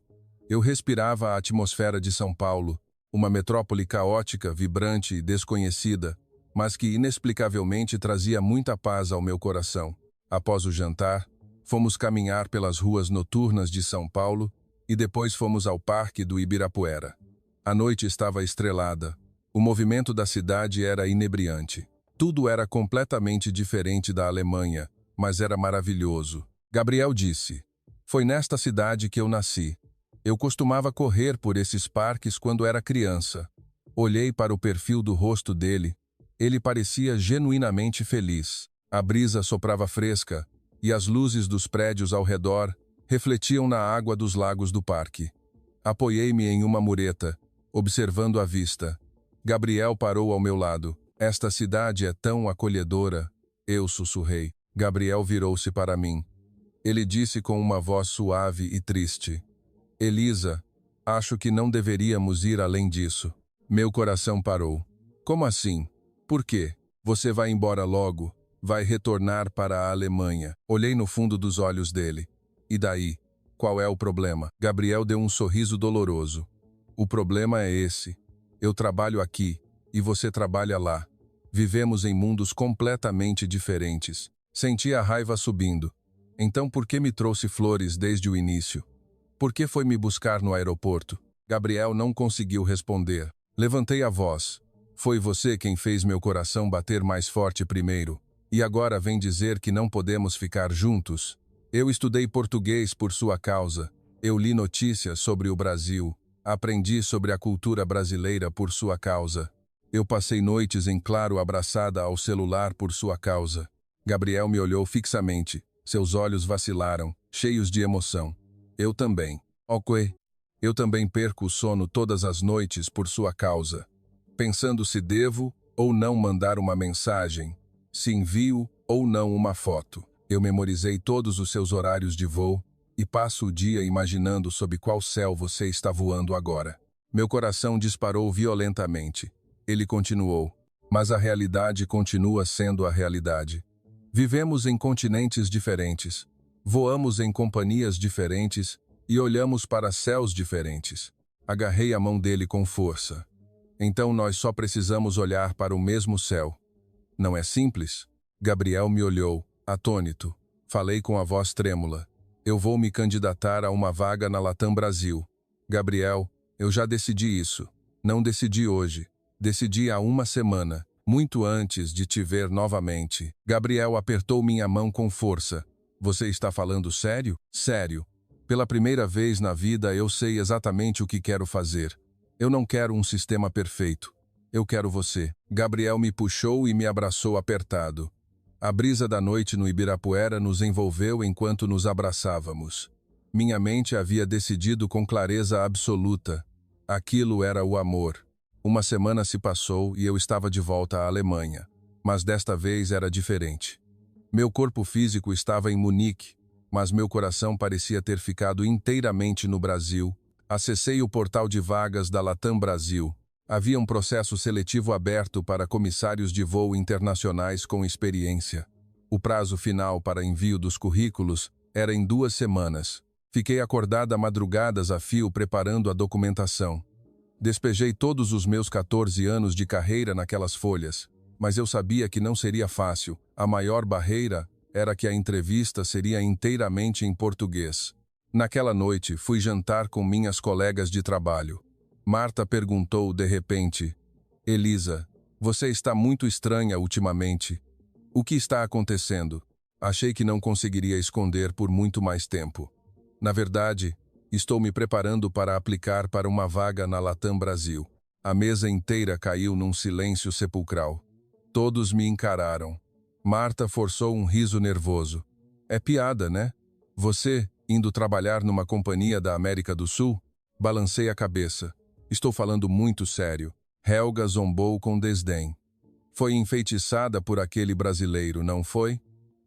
eu respirava a atmosfera de São Paulo, uma metrópole caótica, vibrante e desconhecida, mas que inexplicavelmente trazia muita paz ao meu coração. Após o jantar, fomos caminhar pelas ruas noturnas de São Paulo e depois fomos ao Parque do Ibirapuera. A noite estava estrelada. O movimento da cidade era inebriante. Tudo era completamente diferente da Alemanha, mas era maravilhoso. Gabriel disse: Foi nesta cidade que eu nasci. Eu costumava correr por esses parques quando era criança. Olhei para o perfil do rosto dele. Ele parecia genuinamente feliz. A brisa soprava fresca e as luzes dos prédios ao redor refletiam na água dos lagos do parque. Apoiei-me em uma mureta, observando a vista. Gabriel parou ao meu lado. Esta cidade é tão acolhedora. Eu sussurrei. Gabriel virou-se para mim. Ele disse com uma voz suave e triste: Elisa, acho que não deveríamos ir além disso. Meu coração parou. Como assim? Por quê? Você vai embora logo? Vai retornar para a Alemanha. Olhei no fundo dos olhos dele. E daí? Qual é o problema? Gabriel deu um sorriso doloroso. O problema é esse. Eu trabalho aqui, e você trabalha lá. Vivemos em mundos completamente diferentes. Senti a raiva subindo. Então por que me trouxe flores desde o início? Por que foi me buscar no aeroporto? Gabriel não conseguiu responder. Levantei a voz. Foi você quem fez meu coração bater mais forte primeiro. E agora vem dizer que não podemos ficar juntos? Eu estudei português por sua causa. Eu li notícias sobre o Brasil. Aprendi sobre a cultura brasileira por sua causa. Eu passei noites em claro abraçada ao celular por sua causa. Gabriel me olhou fixamente. Seus olhos vacilaram, cheios de emoção. Eu também. Ok. Eu também perco o sono todas as noites por sua causa, pensando se devo ou não mandar uma mensagem, se envio ou não uma foto. Eu memorizei todos os seus horários de voo e passo o dia imaginando sob qual céu você está voando agora. Meu coração disparou violentamente. Ele continuou, mas a realidade continua sendo a realidade. Vivemos em continentes diferentes, voamos em companhias diferentes e olhamos para céus diferentes. Agarrei a mão dele com força. Então nós só precisamos olhar para o mesmo céu. Não é simples? Gabriel me olhou, atônito. Falei com a voz trêmula. Eu vou me candidatar a uma vaga na Latam Brasil. Gabriel, eu já decidi isso. Não decidi hoje. Decidi há uma semana, muito antes de te ver novamente. Gabriel apertou minha mão com força. Você está falando sério? Sério. Pela primeira vez na vida eu sei exatamente o que quero fazer. Eu não quero um sistema perfeito. Eu quero você. Gabriel me puxou e me abraçou apertado. A brisa da noite no Ibirapuera nos envolveu enquanto nos abraçávamos. Minha mente havia decidido com clareza absoluta. Aquilo era o amor. Uma semana se passou e eu estava de volta à Alemanha. Mas desta vez era diferente. Meu corpo físico estava em Munique, mas meu coração parecia ter ficado inteiramente no Brasil. Acessei o portal de vagas da Latam Brasil. Havia um processo seletivo aberto para comissários de voo internacionais com experiência. O prazo final para envio dos currículos era em 2 semanas. Fiquei acordada madrugadas a fio preparando a documentação. Despejei todos os meus 14 anos de carreira naquelas folhas, mas eu sabia que não seria fácil. A maior barreira era que a entrevista seria inteiramente em português. Naquela noite, fui jantar com minhas colegas de trabalho. Marta perguntou de repente: Elisa, você está muito estranha ultimamente. O que está acontecendo? Achei que não conseguiria esconder por muito mais tempo. Na verdade, estou me preparando para aplicar para uma vaga na Latam Brasil. A mesa inteira caiu num silêncio sepulcral. Todos me encararam. Marta forçou um riso nervoso. É piada, né? Você, indo trabalhar numa companhia da América do Sul? Balancei a cabeça. Estou falando muito sério. Helga zombou com desdém. Foi enfeitiçada por aquele brasileiro, não foi?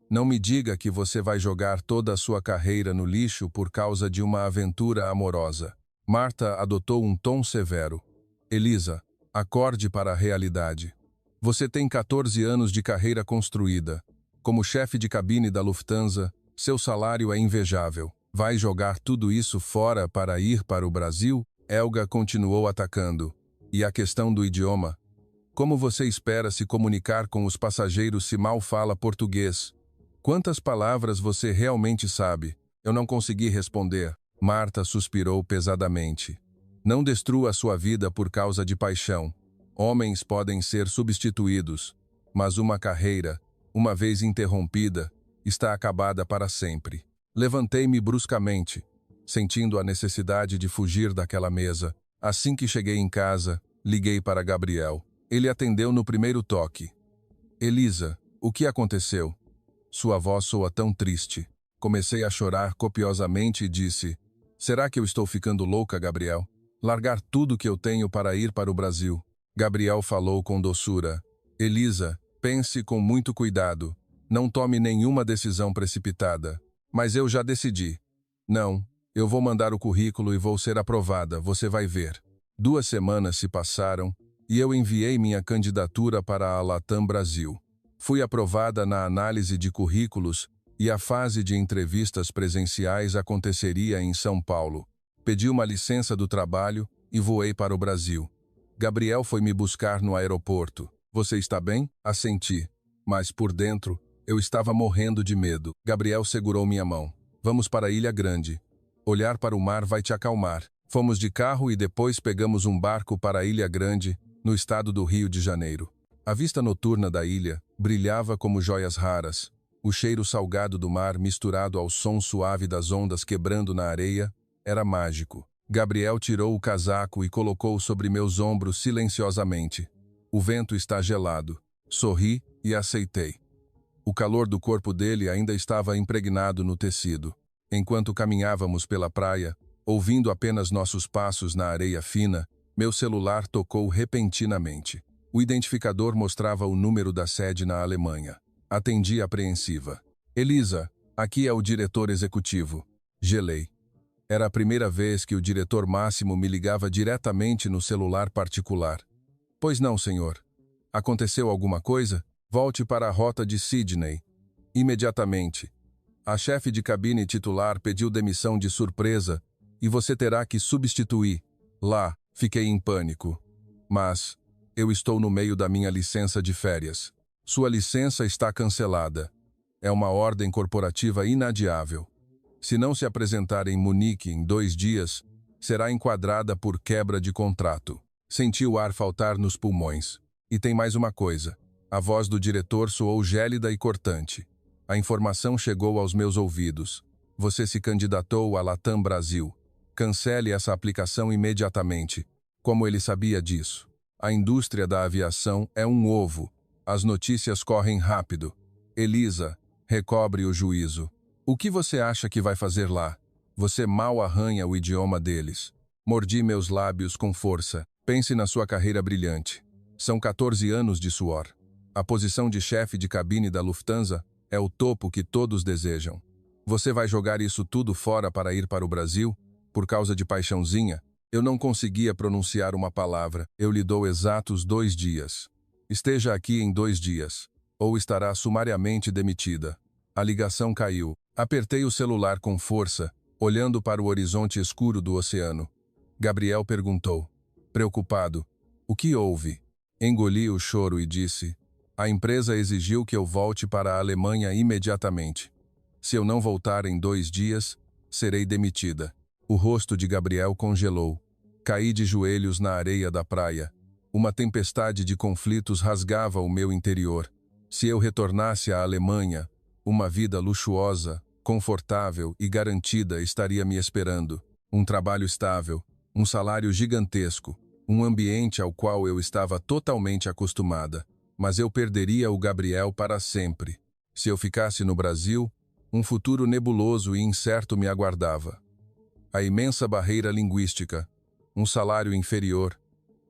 Não me diga que você vai jogar toda a sua carreira no lixo por causa de uma aventura amorosa. Marta adotou um tom severo. Elisa, acorde para a realidade. Você tem 14 anos de carreira construída. Como chefe de cabine da Lufthansa, seu salário é invejável. Vai jogar tudo isso fora para ir para o Brasil? Helga continuou atacando. E a questão do idioma? Como você espera se comunicar com os passageiros se mal fala português? Quantas palavras você realmente sabe? Eu não consegui responder. Marta suspirou pesadamente. Não destrua a sua vida por causa de paixão. Homens podem ser substituídos, mas uma carreira, uma vez interrompida, está acabada para sempre. Levantei-me bruscamente, sentindo a necessidade de fugir daquela mesa. Assim que cheguei em casa, liguei para Gabriel. Ele atendeu no primeiro toque. Elisa, o que aconteceu? Sua voz soa tão triste. Comecei a chorar copiosamente e disse: Será que eu estou ficando louca, Gabriel? Largar tudo que eu tenho para ir para o Brasil. Gabriel falou com doçura. Elisa, pense com muito cuidado. Não tome nenhuma decisão precipitada. Mas eu já decidi. Não, eu vou mandar o currículo e vou ser aprovada, você vai ver. 2 semanas se passaram e eu enviei minha candidatura para a Latam Brasil. Fui aprovada na análise de currículos e a fase de entrevistas presenciais aconteceria em São Paulo. Pedi uma licença do trabalho e voei para o Brasil. Gabriel foi me buscar no aeroporto. Você está bem? Assenti. Mas por dentro, eu estava morrendo de medo. Gabriel segurou minha mão. Vamos para a Ilha Grande. Olhar para o mar vai te acalmar. Fomos de carro e depois pegamos um barco para a Ilha Grande, no estado do Rio de Janeiro. A vista noturna da ilha brilhava como joias raras. O cheiro salgado do mar misturado ao som suave das ondas quebrando na areia era mágico. Gabriel tirou o casaco e colocou sobre meus ombros silenciosamente. O vento está gelado. Sorri e aceitei. O calor do corpo dele ainda estava impregnado no tecido. Enquanto caminhávamos pela praia, ouvindo apenas nossos passos na areia fina, meu celular tocou repentinamente. O identificador mostrava o número da sede na Alemanha. Atendi apreensiva. Elisa, aqui é o diretor executivo. Gelei. Era a primeira vez que o diretor máximo me ligava diretamente no celular particular. Pois não, senhor. Aconteceu alguma coisa? Volte para a rota de Sydney. Imediatamente. A chefe de cabine titular pediu demissão de surpresa e você terá que substituir. Lá, fiquei em pânico. Mas eu estou no meio da minha licença de férias. Sua licença está cancelada. É uma ordem corporativa inadiável. Se não se apresentar em Munique em 2 dias, será enquadrada por quebra de contrato. Senti o ar faltar nos pulmões. E tem mais uma coisa. A voz do diretor soou gélida e cortante. A informação chegou aos meus ouvidos. Você se candidatou à Latam Brasil. Cancele essa aplicação imediatamente. Como ele sabia disso? A indústria da aviação é um ovo. As notícias correm rápido. Elisa, recobre o juízo. O que você acha que vai fazer lá? Você mal arranha o idioma deles. Mordi meus lábios com força. Pense na sua carreira brilhante. São 14 anos de suor. A posição de chefe de cabine da Lufthansa é o topo que todos desejam. Você vai jogar isso tudo fora para ir para o Brasil? Por causa de paixãozinha? Eu não conseguia pronunciar uma palavra. Eu lhe dou exatos 2 dias. Esteja aqui em 2 dias, ou estará sumariamente demitida. A ligação caiu. Apertei o celular com força, olhando para o horizonte escuro do oceano. Gabriel perguntou, preocupado, o que houve? Engoli o choro e disse, a empresa exigiu que eu volte para a Alemanha imediatamente. Se eu não voltar em 2 dias, serei demitida. O rosto de Gabriel congelou. Caí de joelhos na areia da praia. Uma tempestade de conflitos rasgava o meu interior. Se eu retornasse à Alemanha, uma vida luxuosa, confortável e garantida estaria me esperando. Um trabalho estável, um salário gigantesco, um ambiente ao qual eu estava totalmente acostumada. Mas eu perderia o Gabriel para sempre. Se eu ficasse no Brasil, um futuro nebuloso e incerto me aguardava. A imensa barreira linguística, um salário inferior,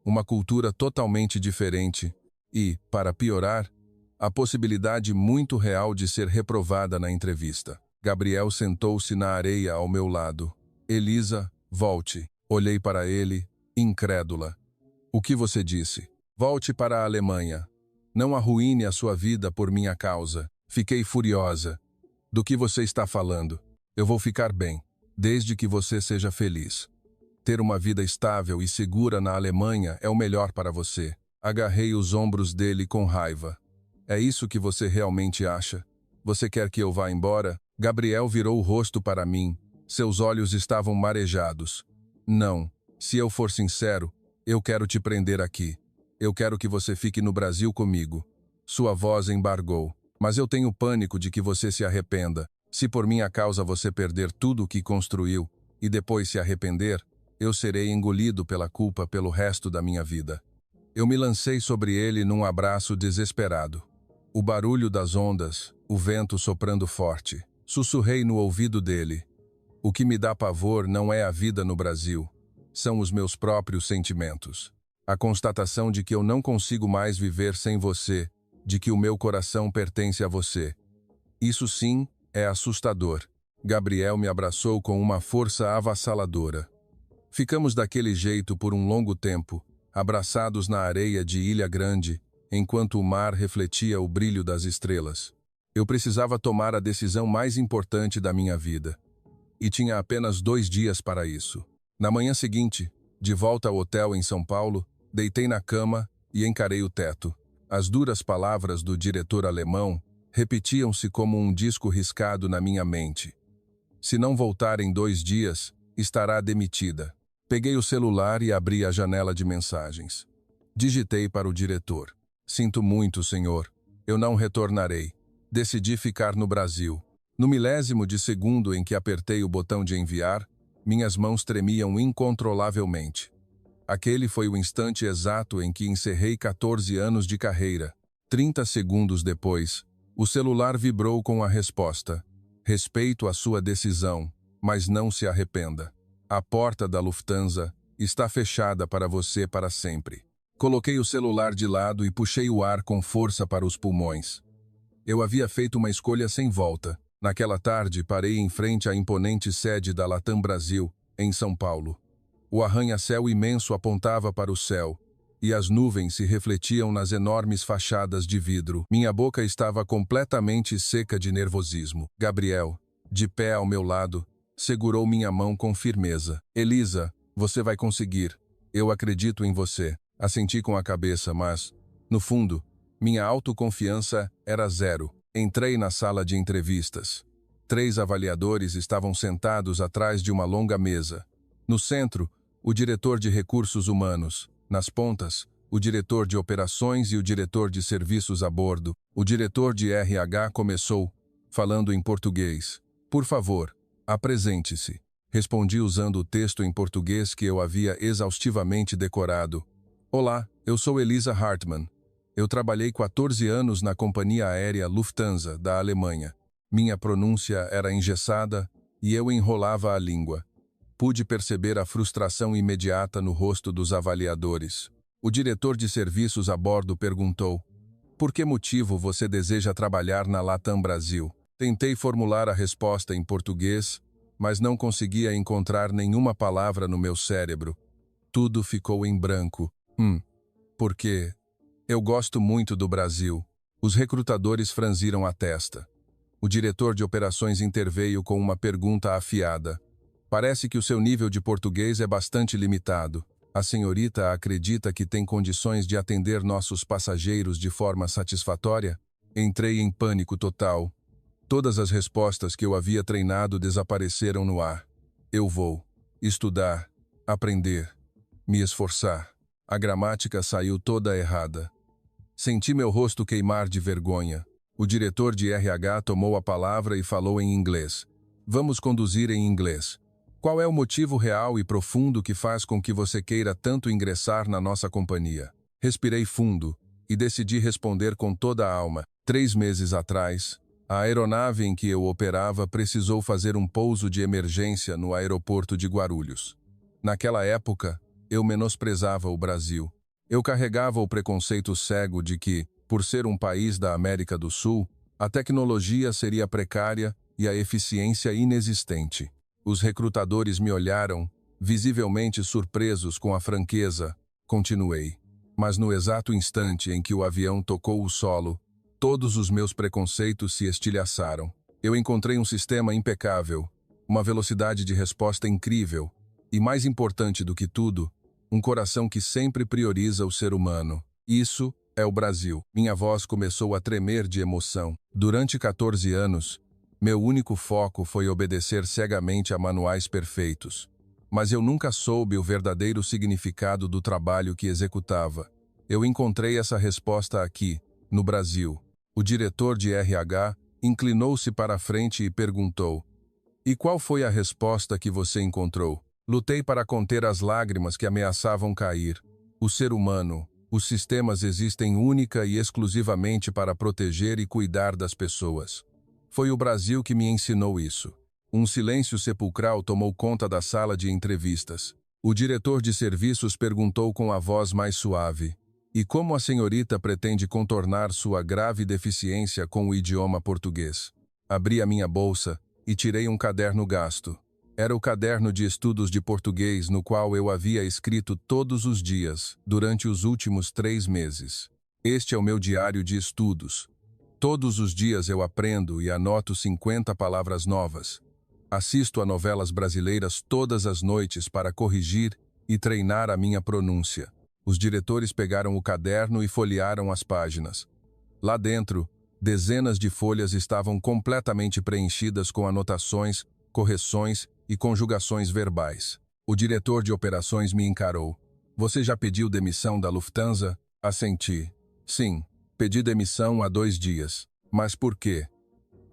uma cultura totalmente diferente e, para piorar, a possibilidade muito real de ser reprovada na entrevista. Gabriel sentou-se na areia ao meu lado. Elisa, volte. Olhei para ele, incrédula. O que você disse? Volte para a Alemanha. Não arruine a sua vida por minha causa. Fiquei furiosa. Do que você está falando? Eu vou ficar bem, desde que você seja feliz. Ter uma vida estável e segura na Alemanha é o melhor para você. Agarrei os ombros dele com raiva. É isso que você realmente acha? Você quer que eu vá embora? Gabriel virou o rosto para mim. Seus olhos estavam marejados. Não, se eu for sincero, eu quero te prender aqui. Eu quero que você fique no Brasil comigo. Sua voz embargou. Mas eu tenho pânico de que você se arrependa. Se por minha causa você perder tudo o que construiu e depois se arrepender, eu serei engolido pela culpa pelo resto da minha vida. Eu me lancei sobre ele num abraço desesperado. O barulho das ondas, o vento soprando forte. Sussurrei no ouvido dele. O que me dá pavor não é a vida no Brasil. São os meus próprios sentimentos. A constatação de que eu não consigo mais viver sem você, de que o meu coração pertence a você. Isso sim é assustador. Gabriel me abraçou com uma força avassaladora. Ficamos daquele jeito por um longo tempo, abraçados na areia de Ilha Grande, enquanto o mar refletia o brilho das estrelas. Eu precisava tomar a decisão mais importante da minha vida. E tinha apenas 2 dias para isso. Na manhã seguinte, de volta ao hotel em São Paulo, deitei na cama e encarei o teto. As duras palavras do diretor alemão repetiam-se como um disco riscado na minha mente. Se não voltar em 2 dias, estará demitida. Peguei o celular e abri a janela de mensagens. Digitei para o diretor. Sinto muito, senhor. Eu não retornarei. Decidi ficar no Brasil. No milésimo de segundo em que apertei o botão de enviar, minhas mãos tremiam incontrolavelmente. Aquele foi o instante exato em que encerrei 14 anos de carreira. 30 segundos depois, o celular vibrou com a resposta: respeito a sua decisão, mas não se arrependa. A porta da Lufthansa está fechada para você para sempre. Coloquei o celular de lado e puxei o ar com força para os pulmões. Eu havia feito uma escolha sem volta. Naquela tarde, parei em frente à imponente sede da Latam Brasil, em São Paulo. O arranha-céu imenso apontava para o céu, e as nuvens se refletiam nas enormes fachadas de vidro. Minha boca estava completamente seca de nervosismo. Gabriel, de pé ao meu lado, segurou minha mão com firmeza. Elisa, você vai conseguir. Eu acredito em você. Assenti com a cabeça, mas, no fundo, minha autoconfiança era zero. Entrei na sala de entrevistas. 3 avaliadores estavam sentados atrás de uma longa mesa. No centro, o diretor de recursos humanos. Nas pontas, o diretor de operações e o diretor de serviços a bordo. O diretor de RH começou, falando em português. Por favor, apresente-se. Respondi usando o texto em português que eu havia exaustivamente decorado. Olá, eu sou Elisa Hartmann. Eu trabalhei 14 anos na companhia aérea Lufthansa, da Alemanha. Minha pronúncia era engessada e eu enrolava a língua. Pude perceber a frustração imediata no rosto dos avaliadores. O diretor de serviços a bordo perguntou: por que motivo você deseja trabalhar na Latam Brasil? Tentei formular a resposta em português, mas não conseguia encontrar nenhuma palavra no meu cérebro. Tudo ficou em branco. Porque eu gosto muito do Brasil. Os recrutadores franziram a testa. O diretor de operações interveio com uma pergunta afiada. Parece que o seu nível de português é bastante limitado. A senhorita acredita que tem condições de atender nossos passageiros de forma satisfatória? Entrei em pânico total. Todas as respostas que eu havia treinado desapareceram no ar. Eu vou estudar, aprender, me esforçar. A gramática saiu toda errada. Senti meu rosto queimar de vergonha. O diretor de RH tomou a palavra e falou em inglês. Vamos conduzir em inglês. Qual é o motivo real e profundo que faz com que você queira tanto ingressar na nossa companhia? Respirei fundo e decidi responder com toda a alma. 3 meses atrás, a aeronave em que eu operava precisou fazer um pouso de emergência no aeroporto de Guarulhos. Naquela época, eu menosprezava o Brasil. Eu carregava o preconceito cego de que, por ser um país da América do Sul, a tecnologia seria precária e a eficiência inexistente. Os recrutadores me olharam, visivelmente surpresos com a franqueza. Continuei. Mas no exato instante em que o avião tocou o solo, todos os meus preconceitos se estilhaçaram. Eu encontrei um sistema impecável, uma velocidade de resposta incrível e, mais importante do que tudo, um coração que sempre prioriza o ser humano. Isso é o Brasil. Minha voz começou a tremer de emoção. Durante 14 anos, meu único foco foi obedecer cegamente a manuais perfeitos. Mas eu nunca soube o verdadeiro significado do trabalho que executava. Eu encontrei essa resposta aqui, no Brasil. O diretor de RH inclinou-se para a frente e perguntou: e qual foi a resposta que você encontrou? Lutei para conter as lágrimas que ameaçavam cair. O ser humano, os sistemas existem única e exclusivamente para proteger e cuidar das pessoas. Foi o Brasil que me ensinou isso. Um silêncio sepulcral tomou conta da sala de entrevistas. O diretor de serviços perguntou com a voz mais suave: e como a senhorita pretende contornar sua grave deficiência com o idioma português? Abri a minha bolsa e tirei um caderno gasto. Era o caderno de estudos de português no qual eu havia escrito todos os dias, durante os últimos 3 meses. Este é o meu diário de estudos. Todos os dias eu aprendo e anoto 50 palavras novas. Assisto a novelas brasileiras todas as noites para corrigir e treinar a minha pronúncia. Os diretores pegaram o caderno e folhearam as páginas. Lá dentro, dezenas de folhas estavam completamente preenchidas com anotações, correções e conjugações verbais. O diretor de operações me encarou. Você já pediu demissão da Lufthansa? Assenti. Sim, pedi demissão há 2 dias. Mas por quê?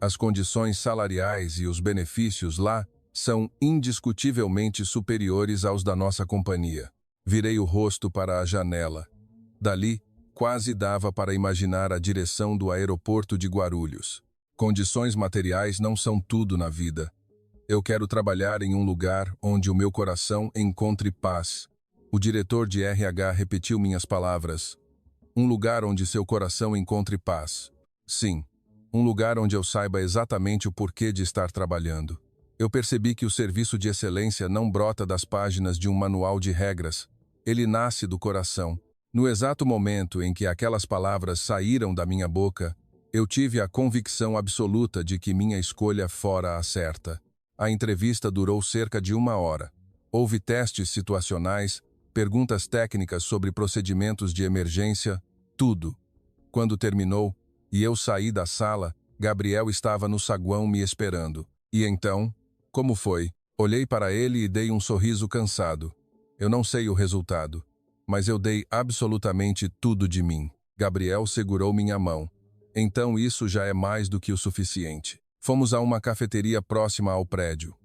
As condições salariais e os benefícios lá são indiscutivelmente superiores aos da nossa companhia. Virei o rosto para a janela. Dali, quase dava para imaginar a direção do aeroporto de Guarulhos. Condições materiais não são tudo na vida. Eu quero trabalhar em um lugar onde o meu coração encontre paz. O diretor de RH repetiu minhas palavras. Um lugar onde seu coração encontre paz. Sim, um lugar onde eu saiba exatamente o porquê de estar trabalhando. Eu percebi que o serviço de excelência não brota das páginas de um manual de regras. Ele nasce do coração. No exato momento em que aquelas palavras saíram da minha boca, eu tive a convicção absoluta de que minha escolha fora a certa. A entrevista durou cerca de 1 hora. Houve testes situacionais, perguntas técnicas sobre procedimentos de emergência, tudo. Quando terminou, e eu saí da sala, Gabriel estava no saguão me esperando. E então, como foi? Olhei para ele e dei um sorriso cansado. Eu não sei o resultado, mas eu dei absolutamente tudo de mim. Gabriel segurou minha mão. Então isso já é mais do que o suficiente. Fomos a uma cafeteria próxima ao prédio.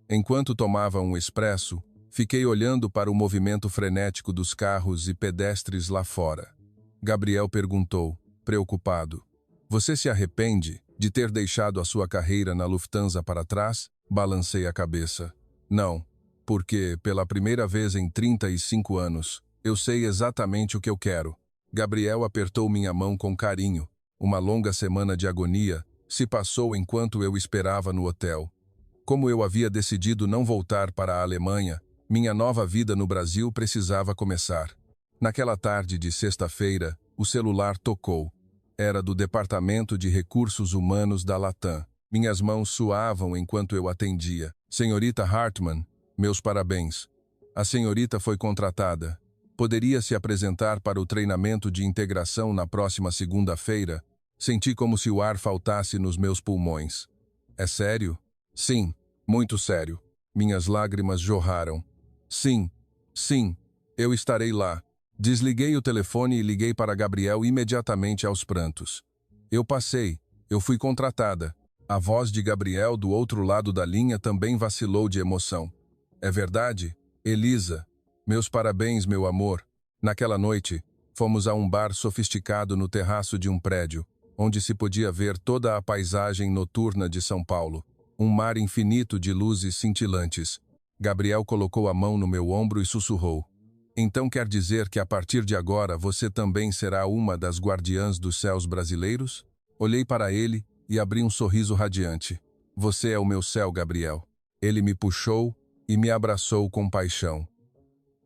Enquanto tomava um expresso, fiquei olhando para o movimento frenético dos carros e pedestres lá fora. Gabriel perguntou, preocupado: "Você se arrepende de ter deixado a sua carreira na Lufthansa para trás?" Balancei a cabeça. Não, porque, pela primeira vez em 35 anos, eu sei exatamente o que eu quero. Gabriel apertou minha mão com carinho. Uma longa semana de agonia se passou enquanto eu esperava no hotel. Como eu havia decidido não voltar para a Alemanha, minha nova vida no Brasil precisava começar. Naquela tarde de sexta-feira, o celular tocou. Era do Departamento de Recursos Humanos da Latam. Minhas mãos suavam enquanto eu atendia. "Senhorita Hartmann, meus parabéns. A senhorita foi contratada. Poderia se apresentar para o treinamento de integração na próxima segunda-feira?" Senti como se o ar faltasse nos meus pulmões. "É sério?" "Sim, muito sério." Minhas lágrimas jorraram. Sim, eu estarei lá." Desliguei o telefone e liguei para Gabriel imediatamente aos prantos. Eu fui contratada." A voz de Gabriel do outro lado da linha também vacilou de emoção. "É verdade? Elisa, meus parabéns, meu amor." Naquela noite, fomos a um bar sofisticado no terraço de um prédio, onde se podia ver toda a paisagem noturna de São Paulo. Um mar infinito de luzes cintilantes. Gabriel colocou a mão no meu ombro e sussurrou: "Então quer dizer que a partir de agora você também será uma das guardiãs dos céus brasileiros?" Olhei para ele e abri um sorriso radiante. "Você é o meu céu, Gabriel." Ele me puxou e me abraçou com paixão.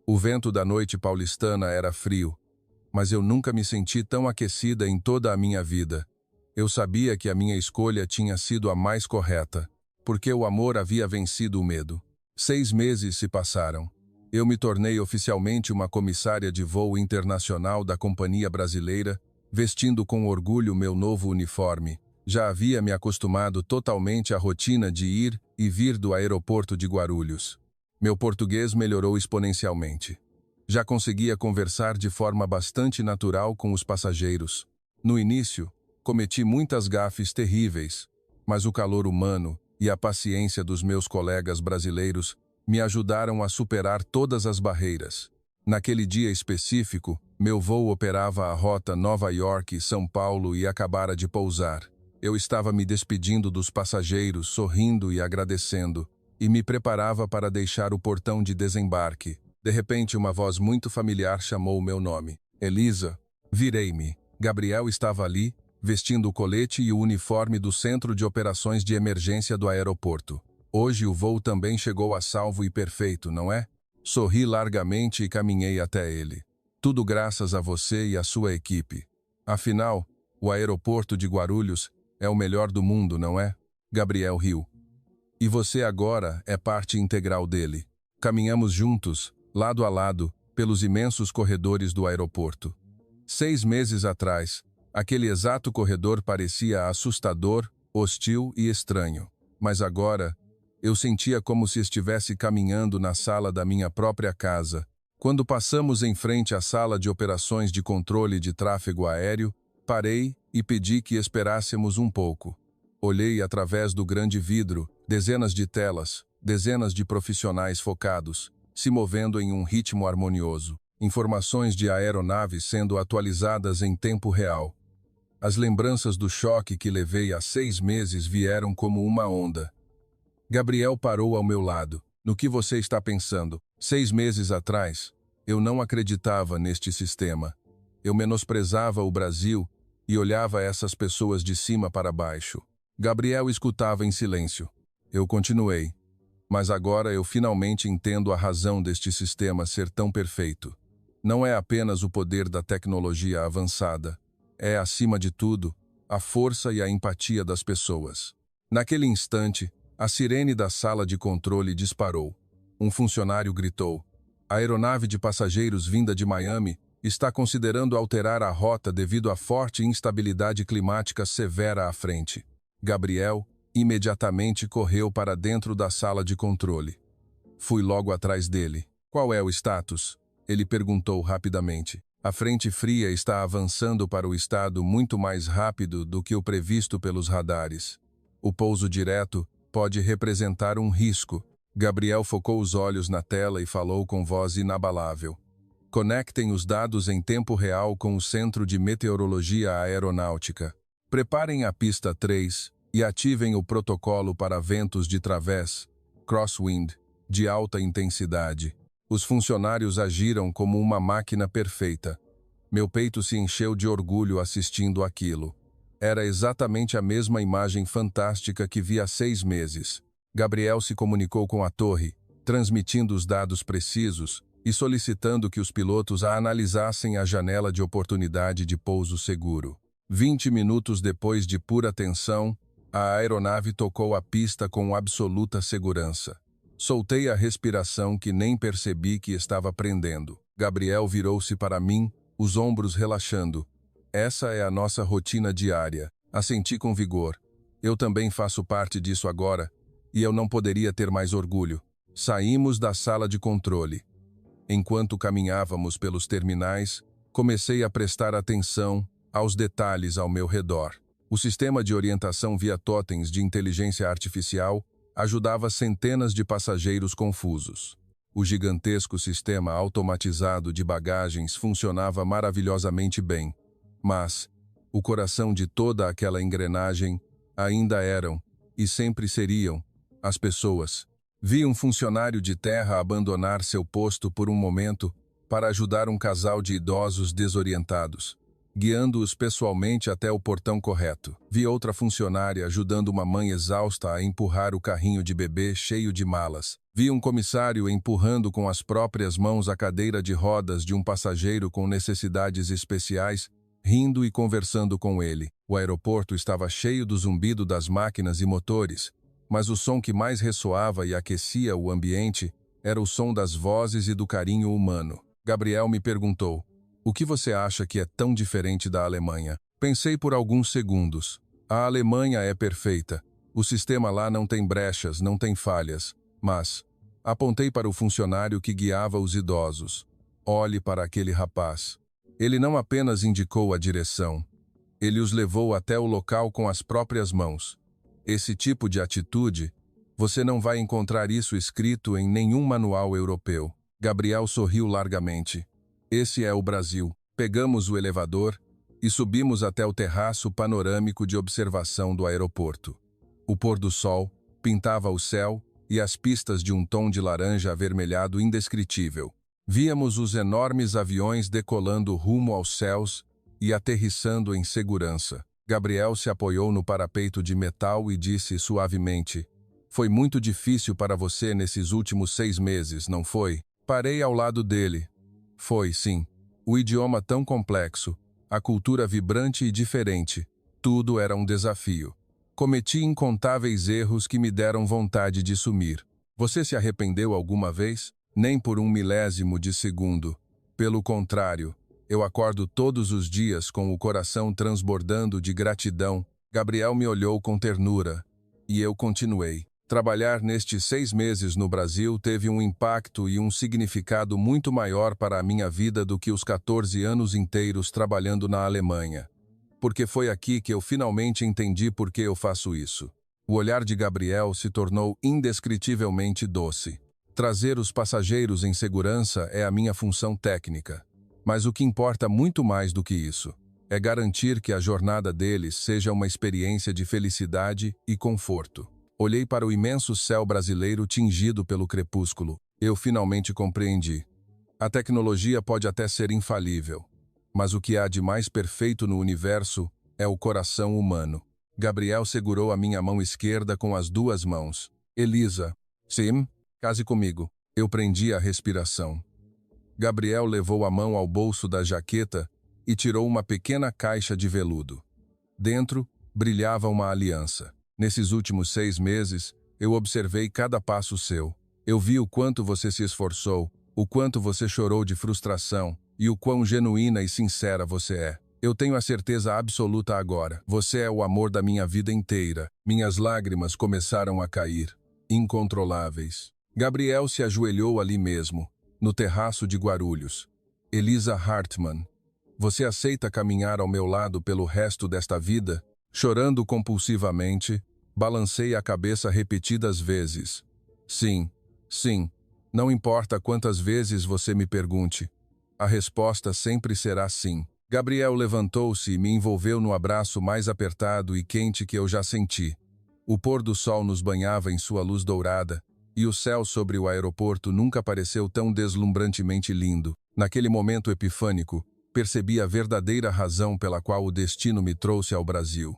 O vento da noite paulistana era frio, mas eu nunca me senti tão aquecida em toda a minha vida. Eu sabia que a minha escolha tinha sido a mais correta, porque o amor havia vencido o medo. 6 meses se passaram. Eu me tornei oficialmente uma comissária de voo internacional da Companhia Brasileira, vestindo com orgulho meu novo uniforme. Já havia me acostumado totalmente à rotina de ir e vir do aeroporto de Guarulhos. Meu português melhorou exponencialmente. Já conseguia conversar de forma bastante natural com os passageiros. No início, cometi muitas gafes terríveis, mas o calor humano e a paciência dos meus colegas brasileiros me ajudaram a superar todas as barreiras. Naquele dia específico, meu voo operava a rota Nova York-São Paulo e acabara de pousar. Eu estava me despedindo dos passageiros, sorrindo e agradecendo, e me preparava para deixar o portão de desembarque. De repente, uma voz muito familiar chamou o meu nome. "Elisa." Virei-me. Gabriel estava ali, vestindo o colete e o uniforme do Centro de Operações de Emergência do aeroporto. "Hoje o voo também chegou a salvo e perfeito, não é?" Sorri largamente e caminhei até ele. "Tudo graças a você e a sua equipe. Afinal, o aeroporto de Guarulhos é o melhor do mundo, não é?" Gabriel riu. "E você agora é parte integral dele." Caminhamos juntos, lado a lado, pelos imensos corredores do aeroporto. 6 meses atrás, aquele exato corredor parecia assustador, hostil e estranho. Mas agora, eu sentia como se estivesse caminhando na sala da minha própria casa. Quando passamos em frente à sala de operações de controle de tráfego aéreo, parei e pedi que esperássemos um pouco. Olhei através do grande vidro, dezenas de telas, dezenas de profissionais focados. se movendo em um ritmo harmonioso. Informações de aeronave sendo atualizadas em tempo real. As lembranças do choque que levei há 6 meses vieram como uma onda. Gabriel parou ao meu lado. No que você está pensando? 6 meses atrás, eu não acreditava neste sistema. Eu menosprezava o Brasil e olhava essas pessoas de cima para baixo. Gabriel escutava em silêncio. Eu continuei. Mas agora eu finalmente entendo a razão deste sistema ser tão perfeito. Não é apenas o poder da tecnologia avançada. É, acima de tudo, a força e a empatia das pessoas. Naquele instante, a sirene da sala de controle disparou. Um funcionário gritou: "A aeronave de passageiros vinda de Miami está considerando alterar a rota devido à forte instabilidade climática severa à frente." Gabriel imediatamente correu para dentro da sala de controle. Fui logo atrás dele. "Qual é o status?" Ele perguntou rapidamente. "A frente fria está avançando para o estado muito mais rápido do que o previsto pelos radares. O pouso direto pode representar um risco." Gabriel focou os olhos na tela e falou com voz inabalável: "Conectem os dados em tempo real com o Centro de Meteorologia Aeronáutica. Preparem a pista 3 e ativem o protocolo para ventos de través, crosswind, de alta intensidade." Os funcionários agiram como uma máquina perfeita. Meu peito se encheu de orgulho assistindo aquilo. Era exatamente a mesma imagem fantástica que vi há 6 meses. Gabriel se comunicou com a torre, transmitindo os dados precisos e solicitando que os pilotos a analisassem a janela de oportunidade de pouso seguro. 20 minutos depois de pura tensão, a aeronave tocou a pista com absoluta segurança. Soltei a respiração que nem percebi que estava prendendo. Gabriel virou-se para mim, os ombros relaxando. "Essa é a nossa rotina diária." Assenti com vigor. Eu também faço parte disso agora, e eu não poderia ter mais orgulho. Saímos da sala de controle. Enquanto caminhávamos pelos terminais, comecei a prestar atenção aos detalhes ao meu redor. O sistema de orientação via totens de inteligência artificial ajudava centenas de passageiros confusos. O gigantesco sistema automatizado de bagagens funcionava maravilhosamente bem, mas o coração de toda aquela engrenagem ainda eram, e sempre seriam, as pessoas. Vi um funcionário de terra abandonar seu posto por um momento para ajudar um casal de idosos desorientados, guiando-os pessoalmente até o portão correto. Vi outra funcionária ajudando uma mãe exausta a empurrar o carrinho de bebê cheio de malas. Vi um comissário empurrando com as próprias mãos a cadeira de rodas de um passageiro com necessidades especiais, rindo e conversando com ele. O aeroporto estava cheio do zumbido das máquinas e motores, mas o som que mais ressoava e aquecia o ambiente era o som das vozes e do carinho humano. Gabriel me perguntou: "O que você acha que é tão diferente da Alemanha?" Pensei por alguns segundos. A Alemanha é perfeita. O sistema lá não tem brechas, não tem falhas. Mas apontei para o funcionário que guiava os idosos. "Olhe para aquele rapaz. Ele não apenas indicou a direção. Ele os levou até o local com as próprias mãos. Esse tipo de atitude, você não vai encontrar isso escrito em nenhum manual europeu." Gabriel sorriu largamente. "Esse é o Brasil." Pegamos o elevador e subimos até o terraço panorâmico de observação do aeroporto. O pôr do sol pintava o céu e as pistas de um tom de laranja avermelhado indescritível. Víamos os enormes aviões decolando rumo aos céus e aterrissando em segurança. Gabriel se apoiou no parapeito de metal e disse suavemente: "Foi muito difícil para você nesses últimos 6 meses, não foi?" Parei ao lado dele. "Foi, sim. O idioma tão complexo, a cultura vibrante e diferente, tudo era um desafio. Cometi incontáveis erros que me deram vontade de sumir." "Você se arrependeu alguma vez?" "Nem por um milésimo de segundo. Pelo contrário, eu acordo todos os dias com o coração transbordando de gratidão." Gabriel me olhou com ternura, e eu continuei. Trabalhar nestes 6 meses no Brasil teve um impacto e um significado muito maior para a minha vida do que os 14 anos inteiros trabalhando na Alemanha. Porque foi aqui que eu finalmente entendi por que eu faço isso. O olhar de Gabriel se tornou indescritivelmente doce. Trazer os passageiros em segurança é a minha função técnica. Mas o que importa muito mais do que isso é garantir que a jornada deles seja uma experiência de felicidade e conforto. Olhei para o imenso céu brasileiro tingido pelo crepúsculo. Eu finalmente compreendi. A tecnologia pode até ser infalível, mas o que há de mais perfeito no universo é o coração humano. Gabriel segurou a minha mão esquerda com as duas mãos. Elisa, sim, case comigo. Eu prendi a respiração. Gabriel levou a mão ao bolso da jaqueta e tirou uma pequena caixa de veludo. Dentro, brilhava uma aliança. Nesses últimos 6 meses, eu observei cada passo seu. Eu vi o quanto você se esforçou, o quanto você chorou de frustração e o quão genuína e sincera você é. Eu tenho a certeza absoluta agora. Você é o amor da minha vida inteira. Minhas lágrimas começaram a cair, incontroláveis. Gabriel se ajoelhou ali mesmo, no terraço de Guarulhos. Elisa Hartmann, você aceita caminhar ao meu lado pelo resto desta vida? Chorando compulsivamente, balancei a cabeça repetidas vezes. Sim, sim, não importa quantas vezes você me pergunte. A resposta sempre será sim. Gabriel levantou-se e me envolveu no abraço mais apertado e quente que eu já senti. O pôr do sol nos banhava em sua luz dourada, e o céu sobre o aeroporto nunca pareceu tão deslumbrantemente lindo. Naquele momento epifânico, percebi a verdadeira razão pela qual o destino me trouxe ao Brasil.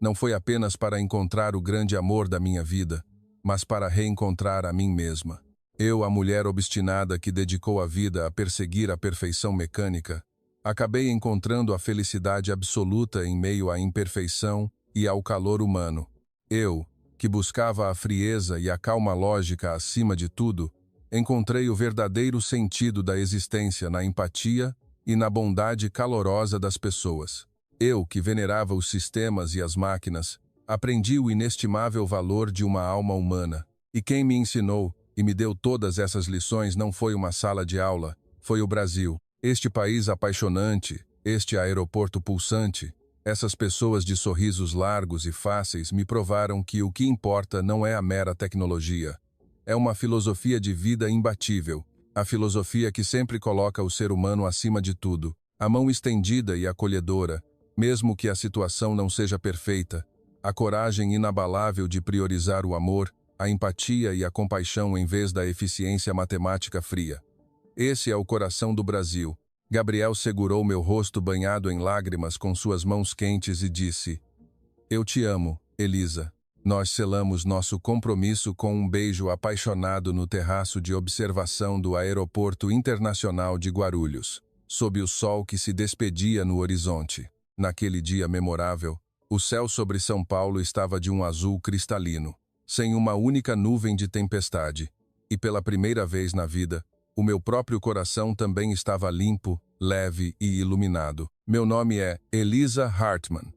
Não foi apenas para encontrar o grande amor da minha vida, mas para reencontrar a mim mesma. Eu, a mulher obstinada que dedicou a vida a perseguir a perfeição mecânica, acabei encontrando a felicidade absoluta em meio à imperfeição e ao calor humano. Eu, que buscava a frieza e a calma lógica acima de tudo, encontrei o verdadeiro sentido da existência na empatia e na bondade calorosa das pessoas. Eu, que venerava os sistemas e as máquinas, aprendi o inestimável valor de uma alma humana. E quem me ensinou e me deu todas essas lições não foi uma sala de aula, foi o Brasil. Este país apaixonante, este aeroporto pulsante, essas pessoas de sorrisos largos e fáceis me provaram que o que importa não é a mera tecnologia. É uma filosofia de vida imbatível, a filosofia que sempre coloca o ser humano acima de tudo, a mão estendida e acolhedora, mesmo que a situação não seja perfeita, a coragem inabalável de priorizar o amor, a empatia e a compaixão em vez da eficiência matemática fria. Esse é o coração do Brasil. Gabriel segurou meu rosto banhado em lágrimas com suas mãos quentes e disse: Eu te amo, Elisa. Nós selamos nosso compromisso com um beijo apaixonado no terraço de observação do Aeroporto Internacional de Guarulhos, sob o sol que se despedia no horizonte. Naquele dia memorável, o céu sobre São Paulo estava de um azul cristalino, sem uma única nuvem de tempestade, e pela primeira vez na vida, o meu próprio coração também estava limpo, leve e iluminado. Meu nome é Elisa Hartmann.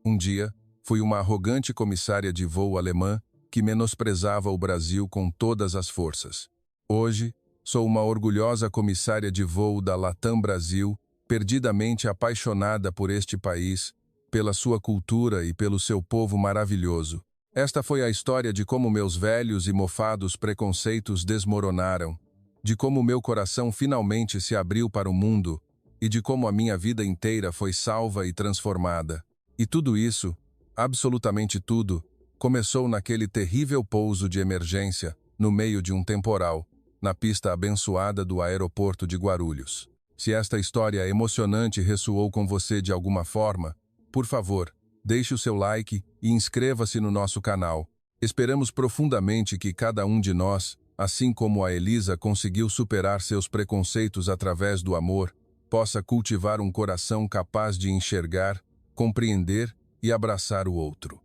Um dia, fui uma arrogante comissária de voo alemã que menosprezava o Brasil com todas as forças. Hoje, sou uma orgulhosa comissária de voo da Latam Brasil, perdidamente apaixonada por este país, pela sua cultura e pelo seu povo maravilhoso. Esta foi a história de como meus velhos e mofados preconceitos desmoronaram, de como meu coração finalmente se abriu para o mundo e de como a minha vida inteira foi salva e transformada. E tudo isso, absolutamente tudo, começou naquele terrível pouso de emergência, no meio de um temporal, na pista abençoada do aeroporto de Guarulhos. Se esta história emocionante ressoou com você de alguma forma, por favor, deixe o seu like e inscreva-se no nosso canal. Esperamos profundamente que cada um de nós, assim como a Elisa conseguiu superar seus preconceitos através do amor, possa cultivar um coração capaz de enxergar, compreender e abraçar o outro.